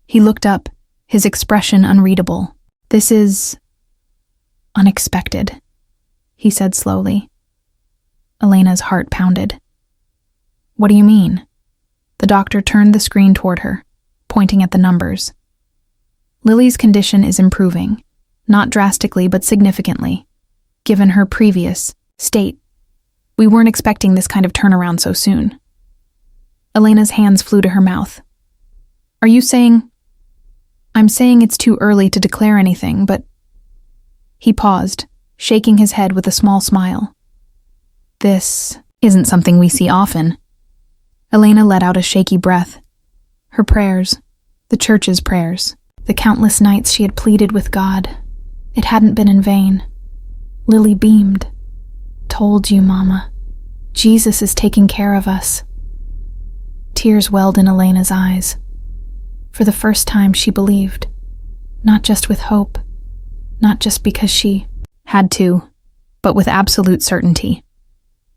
He looked up, his expression unreadable. "This is unexpected," he said slowly. Elena's heart pounded. "What do you mean?" The doctor turned the screen toward her, pointing at the numbers. "Lily's condition is improving, not drastically but significantly, given her previous state. We weren't expecting this kind of turnaround so soon." Elena's hands flew to her mouth. "Are you saying—" "I'm saying it's too early to declare anything, but—" He paused, shaking his head with a small smile. "This isn't something we see often." Elena let out a shaky breath. Her prayers, the church's prayers, the countless nights she had pleaded with God, it hadn't been in vain. Lily beamed. "Told you, Mama. Jesus is taking care of us." Tears welled in Elena's eyes. For the first time she believed, not just with hope, not just because she had to, but with absolute certainty.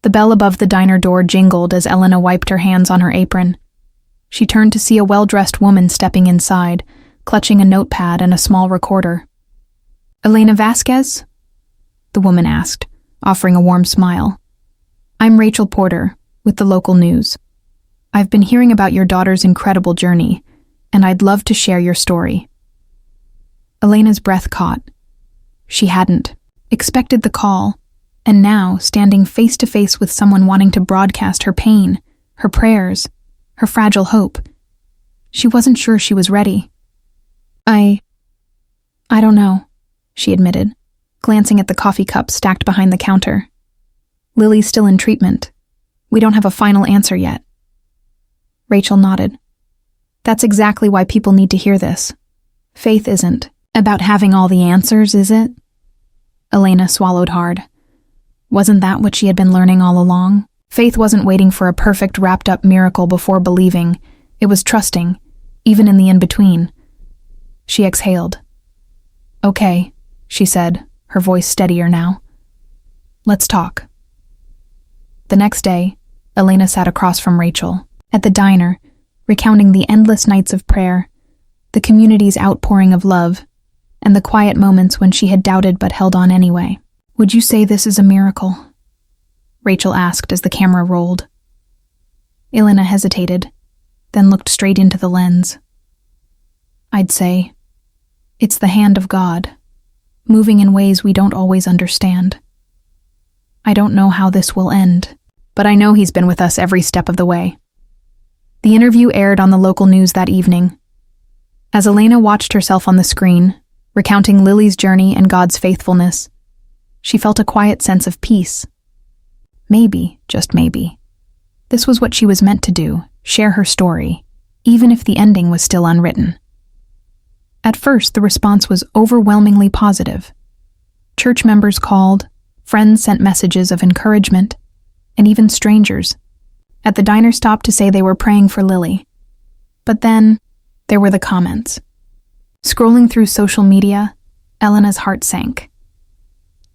The bell above the diner door jingled as Elena wiped her hands on her apron. She turned to see a well-dressed woman stepping inside, clutching a notepad and a small recorder. "Elena Vasquez?" the woman asked, offering a warm smile. "I'm Rachel Porter, with the local news. I've been hearing about your daughter's incredible journey, and I'd love to share your story." Elena's breath caught. She hadn't expected the call, and now, standing face to face with someone wanting to broadcast her pain, her prayers, her fragile hope, she wasn't sure she was ready. I don't know," she admitted, glancing at the coffee cup stacked behind the counter. "Lily's still in treatment. We don't have a final answer yet." Rachel nodded. "That's exactly why people need to hear this. Faith isn't about having all the answers, is it?" Elena swallowed hard. Wasn't that what she had been learning all along? Faith wasn't waiting for a perfect wrapped-up miracle before believing. It was trusting, even in the in-between. She exhaled. "Okay," she said, her voice steadier now. "Let's talk." The next day, Elena sat across from Rachel, at the diner, recounting the endless nights of prayer, the community's outpouring of love, and the quiet moments when she had doubted but held on anyway. "Would you say this is a miracle?" Rachel asked as the camera rolled. Elena hesitated, then looked straight into the lens. "I'd say it's the hand of God, moving in ways we don't always understand. I don't know how this will end, but I know he's been with us every step of the way." The interview aired on the local news that evening. As Elena watched herself on the screen, recounting Lily's journey and God's faithfulness, she felt a quiet sense of peace. Maybe, just maybe, this was what she was meant to do, share her story, even if the ending was still unwritten. At first, the response was overwhelmingly positive. Church members called, friends sent messages of encouragement, and even strangers at the diner stopped to say they were praying for Lily. But then, there were the comments. Scrolling through social media, Elena's heart sank.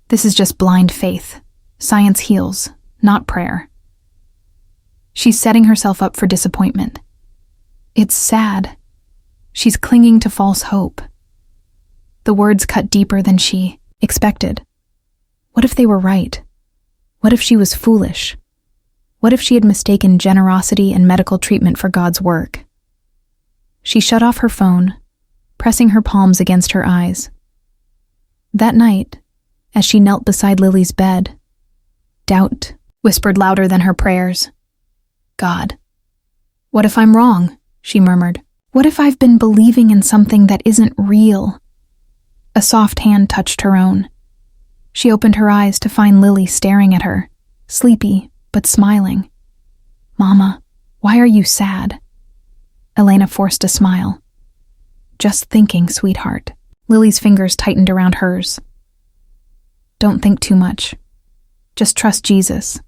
This is just blind faith. Science heals, not prayer. She's setting herself up for disappointment. It's sad. She's clinging to false hope. The words cut deeper than she expected. What if they were right? What if she was foolish? What if she had mistaken generosity and medical treatment for God's work? She shut off her phone, pressing her palms against her eyes. That night, as she knelt beside Lily's bed, doubt whispered louder than her prayers. "God, what if I'm wrong?" she murmured. "What if I've been believing in something that isn't real?" A soft hand touched her own. She opened her eyes to find Lily staring at her, sleepy but smiling. "Mama, why are you sad?" Elena forced a smile. Just thinking, sweetheart. Lily's fingers tightened around hers. Don't think too much. Just trust Jesus.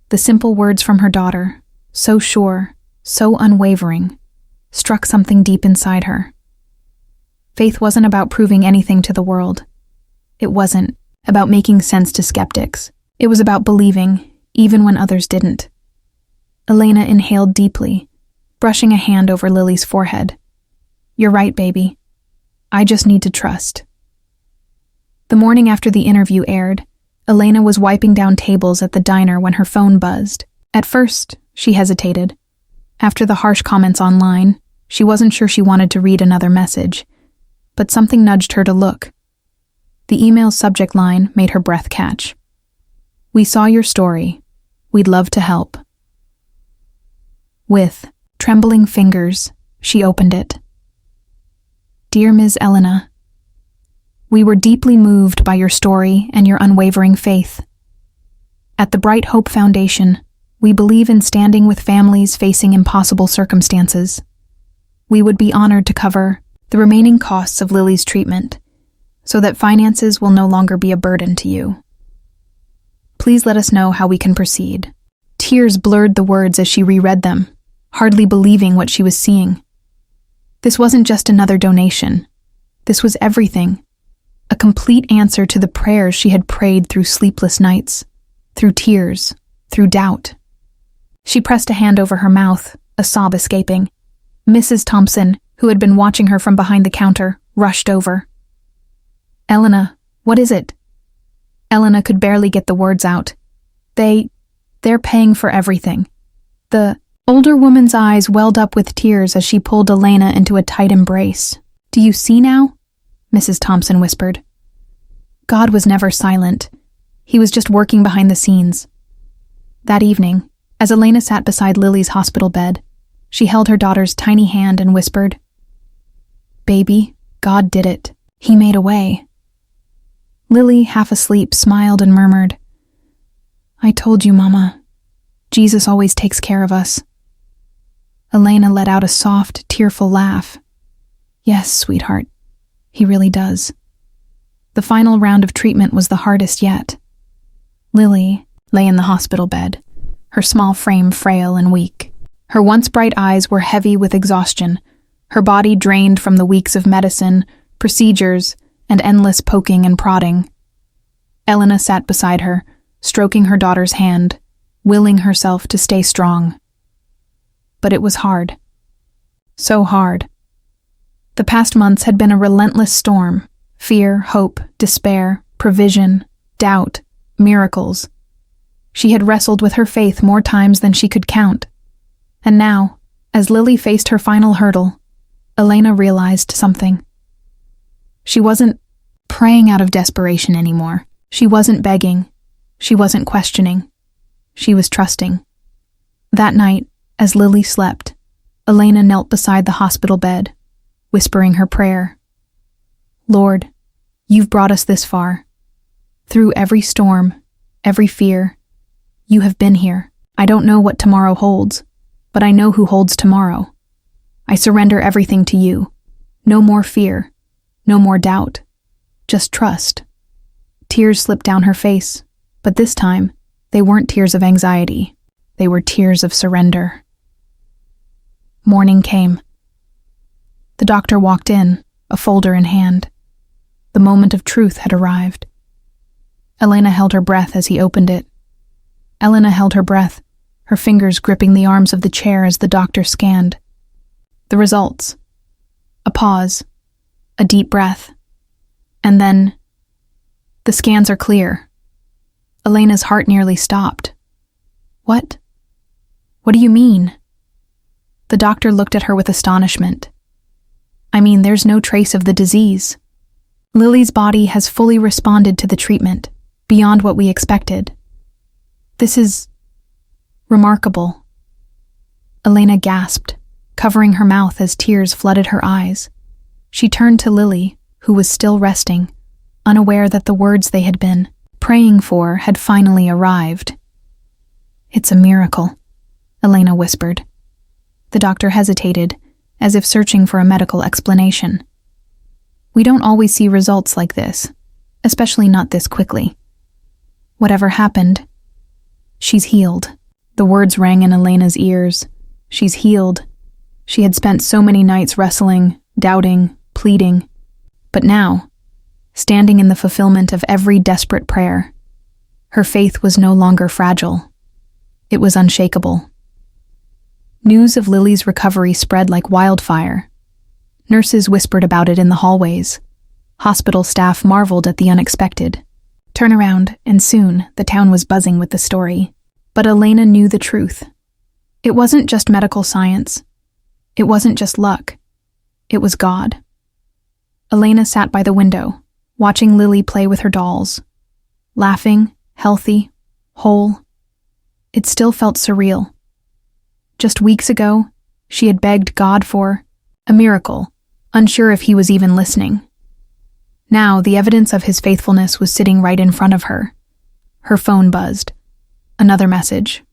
The simple words from her daughter, so sure, so unwavering, struck something deep inside her. Faith wasn't about proving anything to the world. It wasn't about making sense to skeptics. It was about believing, even when others didn't. Elena inhaled deeply, brushing a hand over Lily's forehead. You're right, baby. I just need to trust. The morning after the interview aired, Elena was wiping down tables at the diner when her phone buzzed. At first, she hesitated. After the harsh comments online, she wasn't sure she wanted to read another message, but something nudged her to look. The email's subject line made her breath catch. We saw your story. We'd love to help. With trembling fingers, she opened it. Dear Ms. Elena, we were deeply moved by your story and your unwavering faith. At the Bright Hope Foundation, we believe in standing with families facing impossible circumstances. We would be honored to cover the remaining costs of Lily's treatment, so that finances will no longer be a burden to you. Please let us know how we can proceed. Tears blurred the words as she reread them, hardly believing what she was seeing. This wasn't just another donation. This was everything. A complete answer to the prayers she had prayed through sleepless nights, through tears, through doubt. She pressed a hand over her mouth, a sob escaping. Mrs. Thompson, who had been watching her from behind the counter, rushed over. Elena, what is it? Elena could barely get the words out. They're paying for everything. The older woman's eyes welled up with tears as she pulled Elena into a tight embrace. Do you see now? Mrs. Thompson whispered. God was never silent. He was just working behind the scenes. That evening, as Elena sat beside Lily's hospital bed, she held her daughter's tiny hand and whispered, Baby, God did it. He made a way. Lily, half asleep, smiled and murmured, I told you, Mama. Jesus always takes care of us. Elena let out a soft, tearful laugh. Yes, sweetheart. He really does. The final round of treatment was the hardest yet. Lily lay in the hospital bed, her small frame frail and weak. Her once bright eyes were heavy with exhaustion, her body drained from the weeks of medicine, procedures, and endless poking and prodding. Elena sat beside her, stroking her daughter's hand, willing herself to stay strong. But it was hard. So hard. The past months had been a relentless storm. Fear, hope, despair, provision, doubt, miracles. She had wrestled with her faith more times than she could count. And now, as Lily faced her final hurdle, Elena realized something. She wasn't praying out of desperation anymore. She wasn't begging. She wasn't questioning. She was trusting. That night, as Lily slept, Elena knelt beside the hospital bed, whispering her prayer. Lord, you've brought us this far. Through every storm, every fear, you have been here. I don't know what tomorrow holds, but I know who holds tomorrow. I surrender everything to you. No more fear, no more doubt, just trust. Tears slipped down her face, but this time, they weren't tears of anxiety. They were tears of surrender. Morning came. The doctor walked in, a folder in hand. The moment of truth had arrived. Elena held her breath as he opened it. Elena held her breath, her fingers gripping the arms of the chair as the doctor scanned. The results. A pause. A deep breath. And then, the scans are clear. Elena's heart nearly stopped. What? What do you mean? The doctor looked at her with astonishment. I mean, there's no trace of the disease. Lily's body has fully responded to the treatment, beyond what we expected. This is remarkable. Elena gasped, covering her mouth as tears flooded her eyes. She turned to Lily, who was still resting, unaware that the words they had been praying for had finally arrived. It's a miracle, Elena whispered. The doctor hesitated, as if searching for a medical explanation. We don't always see results like this, especially not this quickly. Whatever happened, she's healed. The words rang in Elena's ears. She's healed. She had spent so many nights wrestling, doubting, pleading. But now, standing in the fulfillment of every desperate prayer, her faith was no longer fragile. It was unshakable. News of Lily's recovery spread like wildfire. Nurses whispered about it in the hallways. Hospital staff marveled at the unexpected. Turn around, and soon the town was buzzing with the story. But Elena knew the truth. It wasn't just medical science. It wasn't just luck. It was God. Elena sat by the window, watching Lily play with her dolls. Laughing, healthy, whole. It still felt surreal. Just weeks ago, she had begged God for a miracle, unsure if he was even listening. Now, the evidence of his faithfulness was sitting right in front of her. Her phone buzzed. Another message.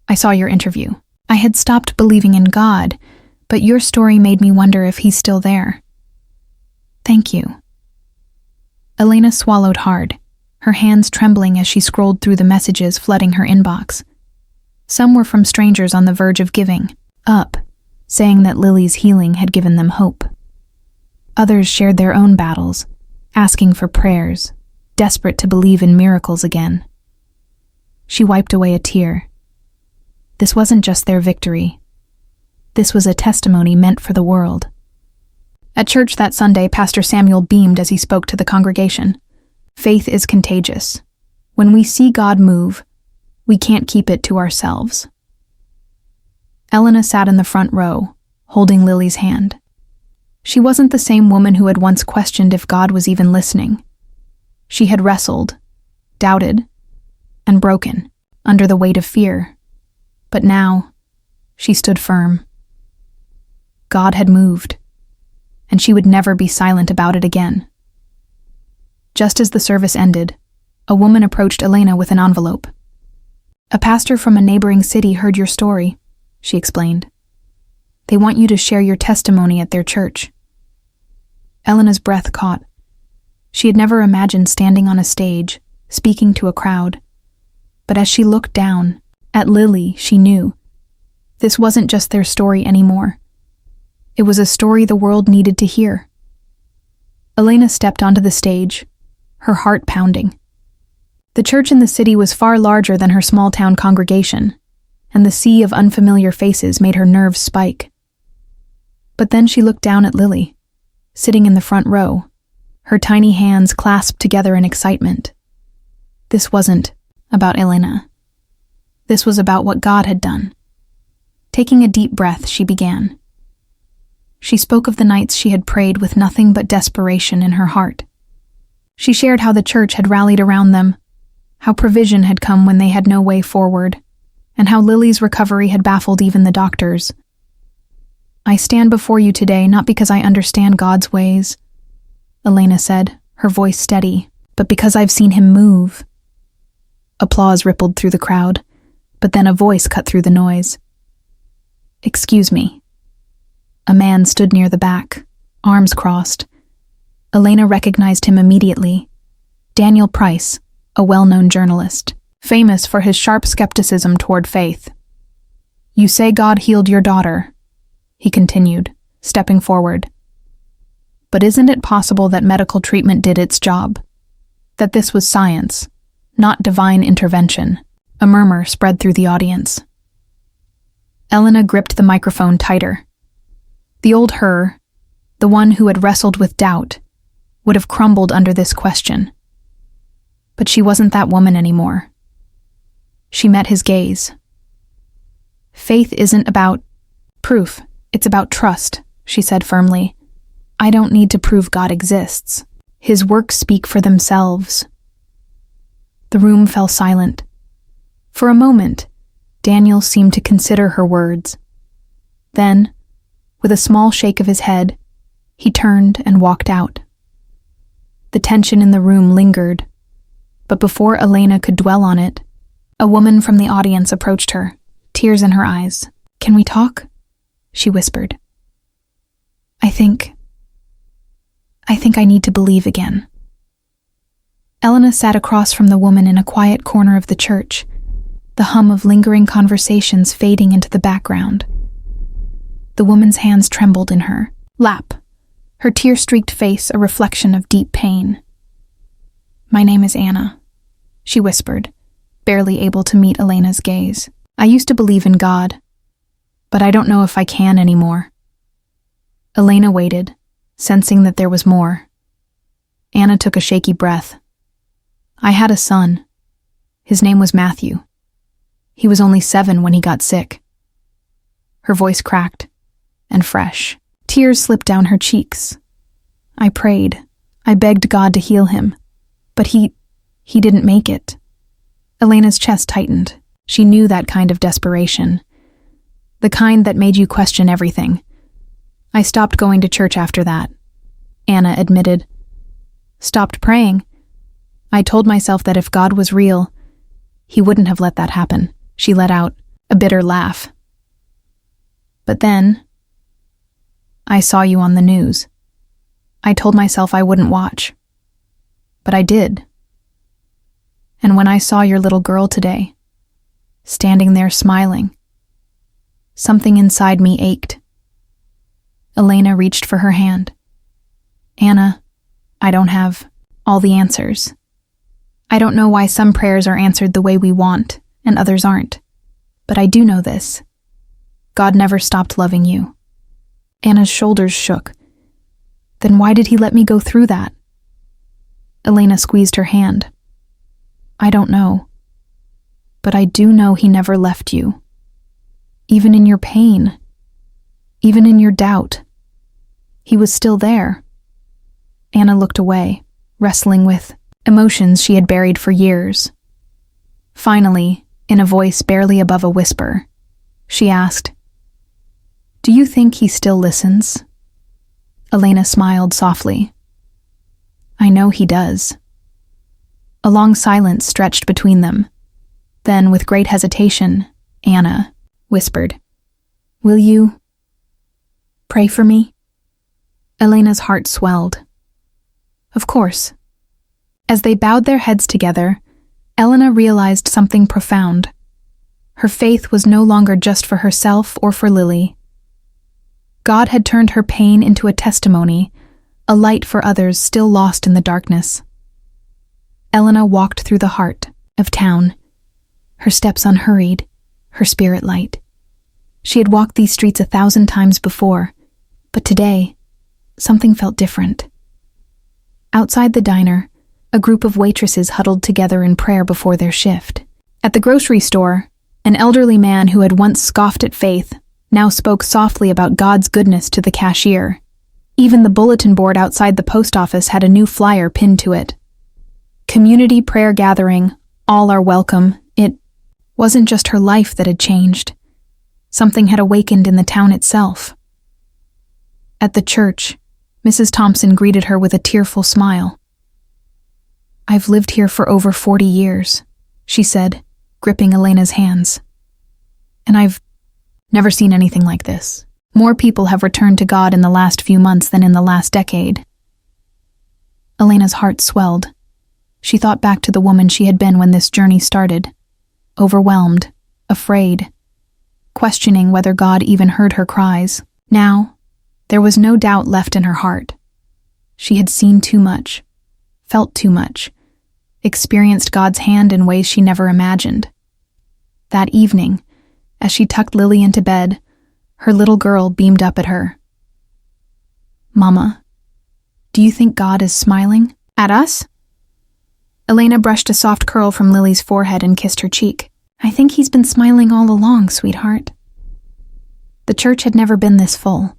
I saw your interview. I had stopped believing in God, but your story made me wonder if he's still there. Thank you. Elena swallowed hard, her hands trembling as she scrolled through the messages flooding her inbox. Some were from strangers on the verge of giving up, saying that Lily's healing had given them hope. Others shared their own battles, asking for prayers, desperate to believe in miracles again. She wiped away a tear. This wasn't just their victory. This was a testimony meant for the world. At church that Sunday, Pastor Samuel beamed as he spoke to the congregation. Faith is contagious. When we see God move, we can't keep it to ourselves. Elena sat in the front row, holding Lily's hand. She wasn't the same woman who had once questioned if God was even listening. She had wrestled, doubted, and broken under the weight of fear. But now, she stood firm. God had moved, and she would never be silent about it again. Just as the service ended, a woman approached Elena with an envelope. A pastor from a neighboring city heard your story, she explained. They want you to share your testimony at their church. Elena's breath caught. She had never imagined standing on a stage, speaking to a crowd. But as she looked down at Lily, she knew this wasn't just their story anymore. It was a story the world needed to hear. Elena stepped onto the stage, her heart pounding. The church in the city was far larger than her small-town congregation, and the sea of unfamiliar faces made her nerves spike. But then she looked down at Lily, sitting in the front row, her tiny hands clasped together in excitement. This wasn't about Elena. This was about what God had done. Taking a deep breath, she began. She spoke of the nights she had prayed with nothing but desperation in her heart. She shared how the church had rallied around them, how provision had come when they had no way forward, and how Lily's recovery had baffled even the doctors. I stand before you today not because I understand God's ways, Elena said, her voice steady, but because I've seen him move. Applause rippled through the crowd, but then a voice cut through the noise. Excuse me. A man stood near the back, arms crossed. Elena recognized him immediately. Daniel Price, a well-known journalist, famous for his sharp skepticism toward faith. You say God healed your daughter, he continued, stepping forward. But isn't it possible that medical treatment did its job? That this was science, not divine intervention? A murmur spread through the audience. Elena gripped the microphone tighter. The old her, the one who had wrestled with doubt, would have crumbled under this question. But she wasn't that woman anymore. She met his gaze. Faith isn't about proof. It's about trust, she said firmly. I don't need to prove God exists. His works speak for themselves. The room fell silent. For a moment, Daniel seemed to consider her words. Then, with a small shake of his head, he turned and walked out. The tension in the room lingered, but before Elena could dwell on it, a woman from the audience approached her, tears in her eyes. "Can we talk?" she whispered. I think I need to believe again." Elena sat across from the woman in a quiet corner of the church, the hum of lingering conversations fading into the background. The woman's hands trembled in her lap, her tear-streaked face a reflection of deep pain. "My name is Anna," she whispered, barely able to meet Elena's gaze. "I used to believe in God, but I don't know if I can anymore." Elena waited, sensing that there was more. Anna took a shaky breath. "I had a son. His name was Matthew. He was only 7 when he got sick." Her voice cracked, and fresh. Tears slipped down her cheeks. "I prayed. I begged God to heal him. But he didn't make it." Elena's chest tightened. She knew that kind of desperation. The kind that made you question everything. "I stopped going to church after that," Anna admitted. "Stopped praying. I told myself that if God was real, he wouldn't have let that happen." She let out a bitter laugh. "But then, I saw you on the news. I told myself I wouldn't watch. But I did. And when I saw your little girl today, standing there smiling, something inside me ached." Elena reached for her hand. "Anna, I don't have all the answers. I don't know why some prayers are answered the way we want and others aren't. But I do know this. God never stopped loving you." Anna's shoulders shook. "Then why did he let me go through that?" Elena squeezed her hand. "I don't know. But I do know he never left you. Even in your pain. Even in your doubt. He was still there." Anna looked away, wrestling with emotions she had buried for years. Finally, in a voice barely above a whisper, she asked, "Do you think he still listens?" Elena smiled softly. "I know he does." A long silence stretched between them. Then, with great hesitation, Anna whispered, "Will you pray for me?" Elena's heart swelled. "Of course." As they bowed their heads together, Elena realized something profound. Her faith was no longer just for herself or for Lily. God had turned her pain into a testimony, a light for others still lost in the darkness. Elena walked through the heart of town, her steps unhurried, her spirit light. She had walked these streets 1,000 times before, but today, something felt different. Outside the diner, a group of waitresses huddled together in prayer before their shift. At the grocery store, an elderly man who had once scoffed at faith now spoke softly about God's goodness to the cashier. Even the bulletin board outside the post office had a new flyer pinned to it. Community prayer gathering, all are welcome. It wasn't just her life that had changed. Something had awakened in the town itself. At the church, Mrs. Thompson greeted her with a tearful smile. "I've lived here for over 40 years, she said, gripping Elena's hands. "And I've never seen anything like this. More people have returned to God in the last few months than in the last decade." Elena's heart swelled. She thought back to the woman she had been when this journey started. Overwhelmed, afraid, questioning whether God even heard her cries. Now, there was no doubt left in her heart. She had seen too much, felt too much, experienced God's hand in ways she never imagined. That evening, as she tucked Lily into bed, her little girl beamed up at her. "Mama, do you think God is smiling at us?" Elena brushed a soft curl from Lily's forehead and kissed her cheek. "I think he's been smiling all along, sweetheart." The church had never been this full.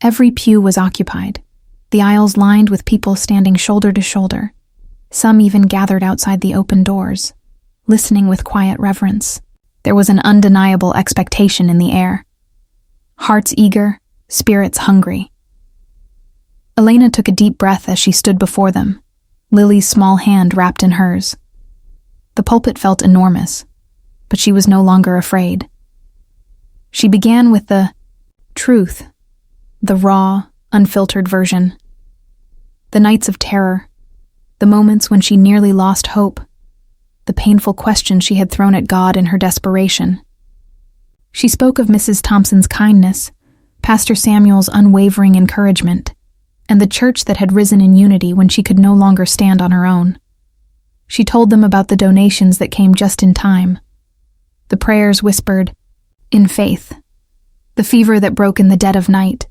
Every pew was occupied, the aisles lined with people standing shoulder to shoulder. Some even gathered outside the open doors, listening with quiet reverence. There was an undeniable expectation in the air. Hearts eager, spirits hungry. Elena took a deep breath as she stood before them, Lily's small hand wrapped in hers. The pulpit felt enormous, but she was no longer afraid. She began with the truth, the raw, unfiltered version. The nights of terror, the moments when she nearly lost hope, the painful questions she had thrown at God in her desperation. She spoke of Mrs. Thompson's kindness, Pastor Samuel's unwavering encouragement, and the church that had risen in unity when she could no longer stand on her own. She told them about the donations that came just in time, the prayers whispered, in faith, the fever that broke in the dead of night,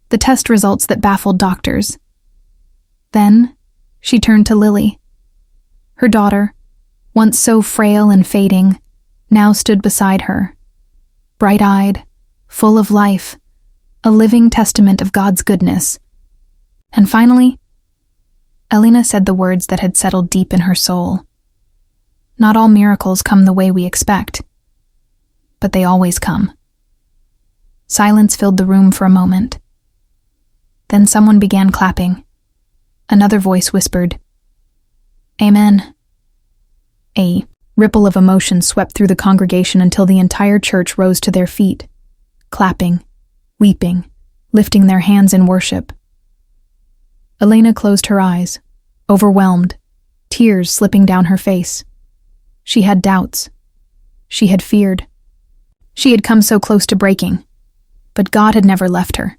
the test results that baffled doctors. Then, she turned to Lily. Her daughter, once so frail and fading, now stood beside her, bright-eyed, full of life, a living testament of God's goodness. And finally, Elena said the words that had settled deep in her soul. Not all miracles come the way we expect, but they always come. Silence filled the room for a moment. Then someone began clapping. Another voice whispered, "Amen." A ripple of emotion swept through the congregation until the entire church rose to their feet, clapping, weeping, lifting their hands in worship. Elena closed her eyes, overwhelmed, tears slipping down her face. She had doubts. She had feared. She had come so close to breaking, but God had never left her.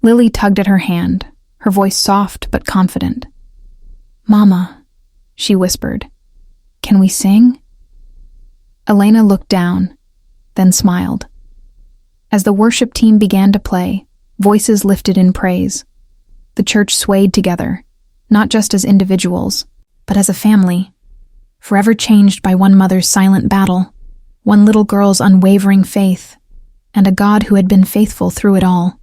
Lily tugged at her hand, her voice soft but confident. "Mama," she whispered, "can we sing?" Elena looked down, then smiled. As the worship team began to play, voices lifted in praise. The church swayed together, not just as individuals, but as a family, forever changed by one mother's silent battle, one little girl's unwavering faith, and a God who had been faithful through it all.